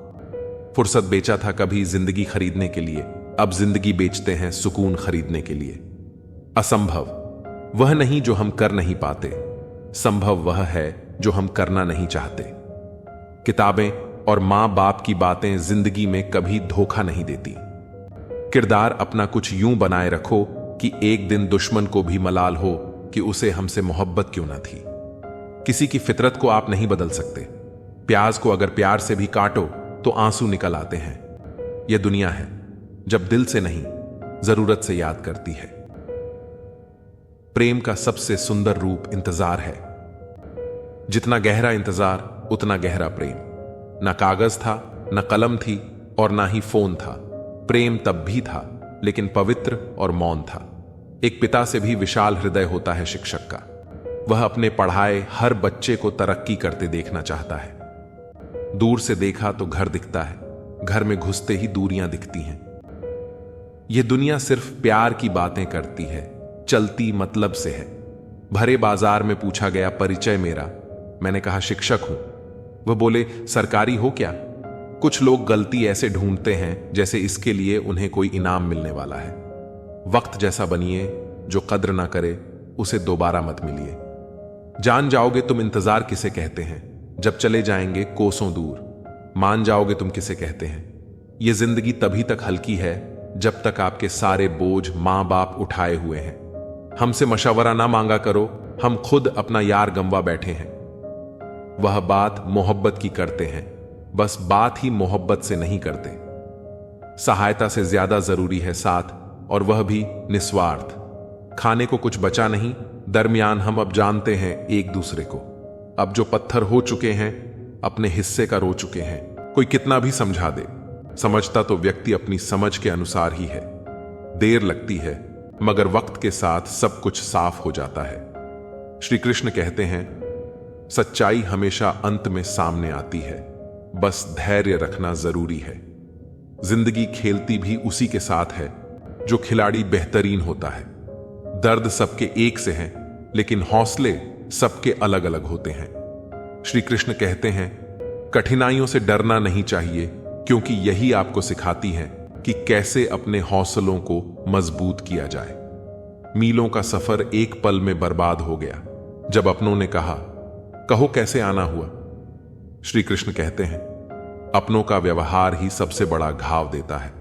फुर्सत बेचा था कभी जिंदगी खरीदने के लिए, अब जिंदगी बेचते हैं सुकून खरीदने के लिए। असंभव वह नहीं जो हम कर नहीं पाते, संभव वह है जो हम करना नहीं चाहते। किताबें और मां बाप की बातें जिंदगी में कभी धोखा नहीं देती। किरदार अपना कुछ यूं बनाए रखो कि एक दिन दुश्मन को भी मलाल हो कि उसे हमसे मोहब्बत क्यों ना थी। किसी की फितरत को आप नहीं बदल सकते। प्याज को अगर प्यार से भी काटो तो आंसू निकल आते हैं। यह दुनिया है जब दिल से नहीं, जरूरत से याद करती है। प्रेम का सबसे सुंदर रूप इंतजार है। जितना गहरा इंतजार उतना गहरा प्रेम। ना कागज था, ना कलम थी और ना ही फोन था। प्रेम तब भी था, लेकिन पवित्र और मौन था। एक पिता से भी विशाल हृदय होता है शिक्षक का। वह अपने पढ़ाए हर बच्चे को तरक्की करते देखना चाहता है। दूर से देखा तो घर दिखता है, घर में घुसते ही दूरियां दिखती हैं। यह दुनिया सिर्फ प्यार की बातें करती है, चलती मतलब से है। भरे बाजार में पूछा गया परिचय मेरा, मैंने कहा शिक्षक हूं। वह बोले सरकारी हो क्या? कुछ लोग गलती ऐसे ढूंढते हैं जैसे इसके लिए उन्हें कोई इनाम मिलने वाला है। वक्त जैसा बनिए, जो कद्र ना करे उसे दोबारा मत मिलिए। जान जाओगे तुम इंतजार किसे कहते हैं, जब चले जाएंगे कोसों दूर। मान जाओगे तुम किसे कहते हैं। यह जिंदगी तभी तक हल्की है जब तक आपके सारे बोझ मां बाप उठाए हुए हैं। हमसे मशवरा ना मांगा करो, हम खुद अपना यार गंवा बैठे हैं। वह बात मोहब्बत की करते हैं, बस बात ही मोहब्बत से नहीं करते। सहायता से ज्यादा जरूरी है साथ, और वह भी निस्वार्थ। खाने को कुछ बचा नहीं, दरमियान हम अब जानते हैं एक दूसरे को। अब जो पत्थर हो चुके हैं अपने हिस्से का रो चुके हैं। कोई कितना भी समझा दे, समझता तो व्यक्ति अपनी समझ के अनुसार ही है। देर लगती है मगर वक्त के साथ सब कुछ साफ हो जाता है। श्री कृष्ण कहते हैं सच्चाई हमेशा अंत में सामने आती है, बस धैर्य रखना जरूरी है। जिंदगी खेलती भी उसी के साथ है जो खिलाड़ी बेहतरीन होता है। दर्द सबके एक से हैं, लेकिन हौसले सबके अलग अलग होते हैं। श्री कृष्ण कहते हैं कठिनाइयों से डरना नहीं चाहिए, क्योंकि यही आपको सिखाती है कि कैसे अपने हौसलों को मजबूत किया जाए। मीलों का सफर एक पल में बर्बाद हो गया जब अपनों ने कहा कहो कैसे आना हुआ। श्री कृष्ण कहते हैं, अपनों का व्यवहार ही सबसे बड़ा घाव देता है,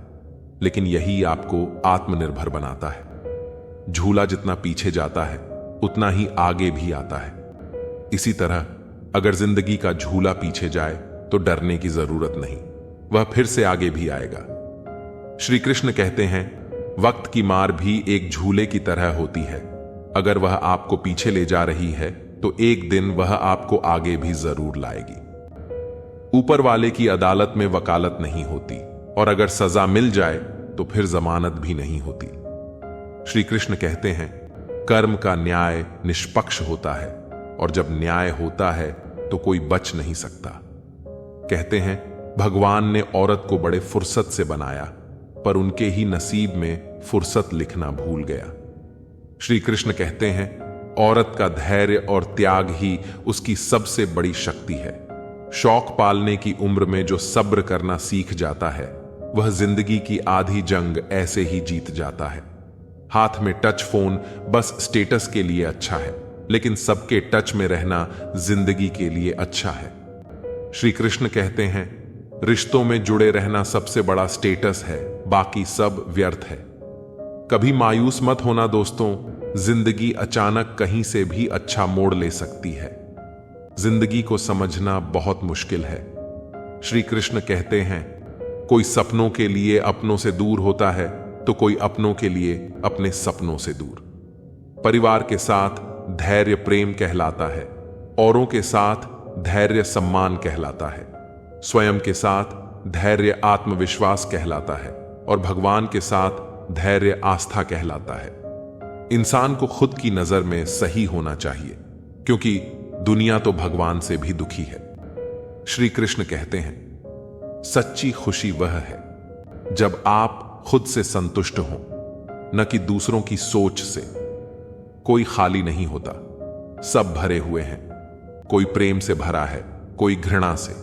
लेकिन यही आपको आत्मनिर्भर बनाता है। झूला जितना पीछे जाता है उतना ही आगे भी आता है। इसी तरह अगर जिंदगी का झूला पीछे जाए तो डरने की जरूरत नहीं, वह फिर से आगे भी आएगा। श्री कृष्ण कहते हैं, वक्त की मार भी एक झूले की तरह होती है। अगर वह आपको पीछे ले जा रही है तो एक दिन वह आपको आगे भी जरूर लाएगी। ऊपर वाले की अदालत में वकालत नहीं होती, और अगर सजा मिल जाए तो फिर जमानत भी नहीं होती। श्री कृष्ण कहते हैं, कर्म का न्याय निष्पक्ष होता है, और जब न्याय होता है तो कोई बच नहीं सकता। कहते हैं, भगवान ने औरत को बड़े फुर्सत से बनाया, पर उनके ही नसीब में फुर्सत लिखना भूल गया। श्री कृष्ण कहते हैं, औरत का धैर्य और त्याग ही उसकी सबसे बड़ी शक्ति है। शौक पालने की उम्र में जो सब्र करना सीख जाता है, वह जिंदगी की आधी जंग ऐसे ही जीत जाता है। हाथ में टच फोन बस स्टेटस के लिए अच्छा है, लेकिन सबके टच में रहना जिंदगी के लिए अच्छा है। श्री कृष्ण कहते हैं, रिश्तों में जुड़े रहना सबसे बड़ा स्टेटस है, बाकी सब व्यर्थ है। कभी मायूस मत होना दोस्तों, जिंदगी अचानक कहीं से भी अच्छा मोड़ ले सकती है। जिंदगी को समझना बहुत मुश्किल है। श्री कृष्ण कहते हैं, कोई सपनों के लिए अपनों से दूर होता है तो कोई अपनों के लिए अपने सपनों से दूर। परिवार के साथ धैर्य प्रेम कहलाता है, औरों के साथ धैर्य सम्मान कहलाता है, स्वयं के साथ धैर्य आत्मविश्वास कहलाता है, और भगवान के साथ धैर्य आस्था कहलाता है। इंसान को खुद की नजर में सही होना चाहिए, क्योंकि दुनिया तो भगवान से भी दुखी है। श्री कृष्ण कहते हैं, सच्ची खुशी वह है जब आप खुद से संतुष्ट हों, न कि दूसरों की सोच से। कोई खाली नहीं होता, सब भरे हुए हैं। कोई प्रेम से भरा है, कोई घृणा से,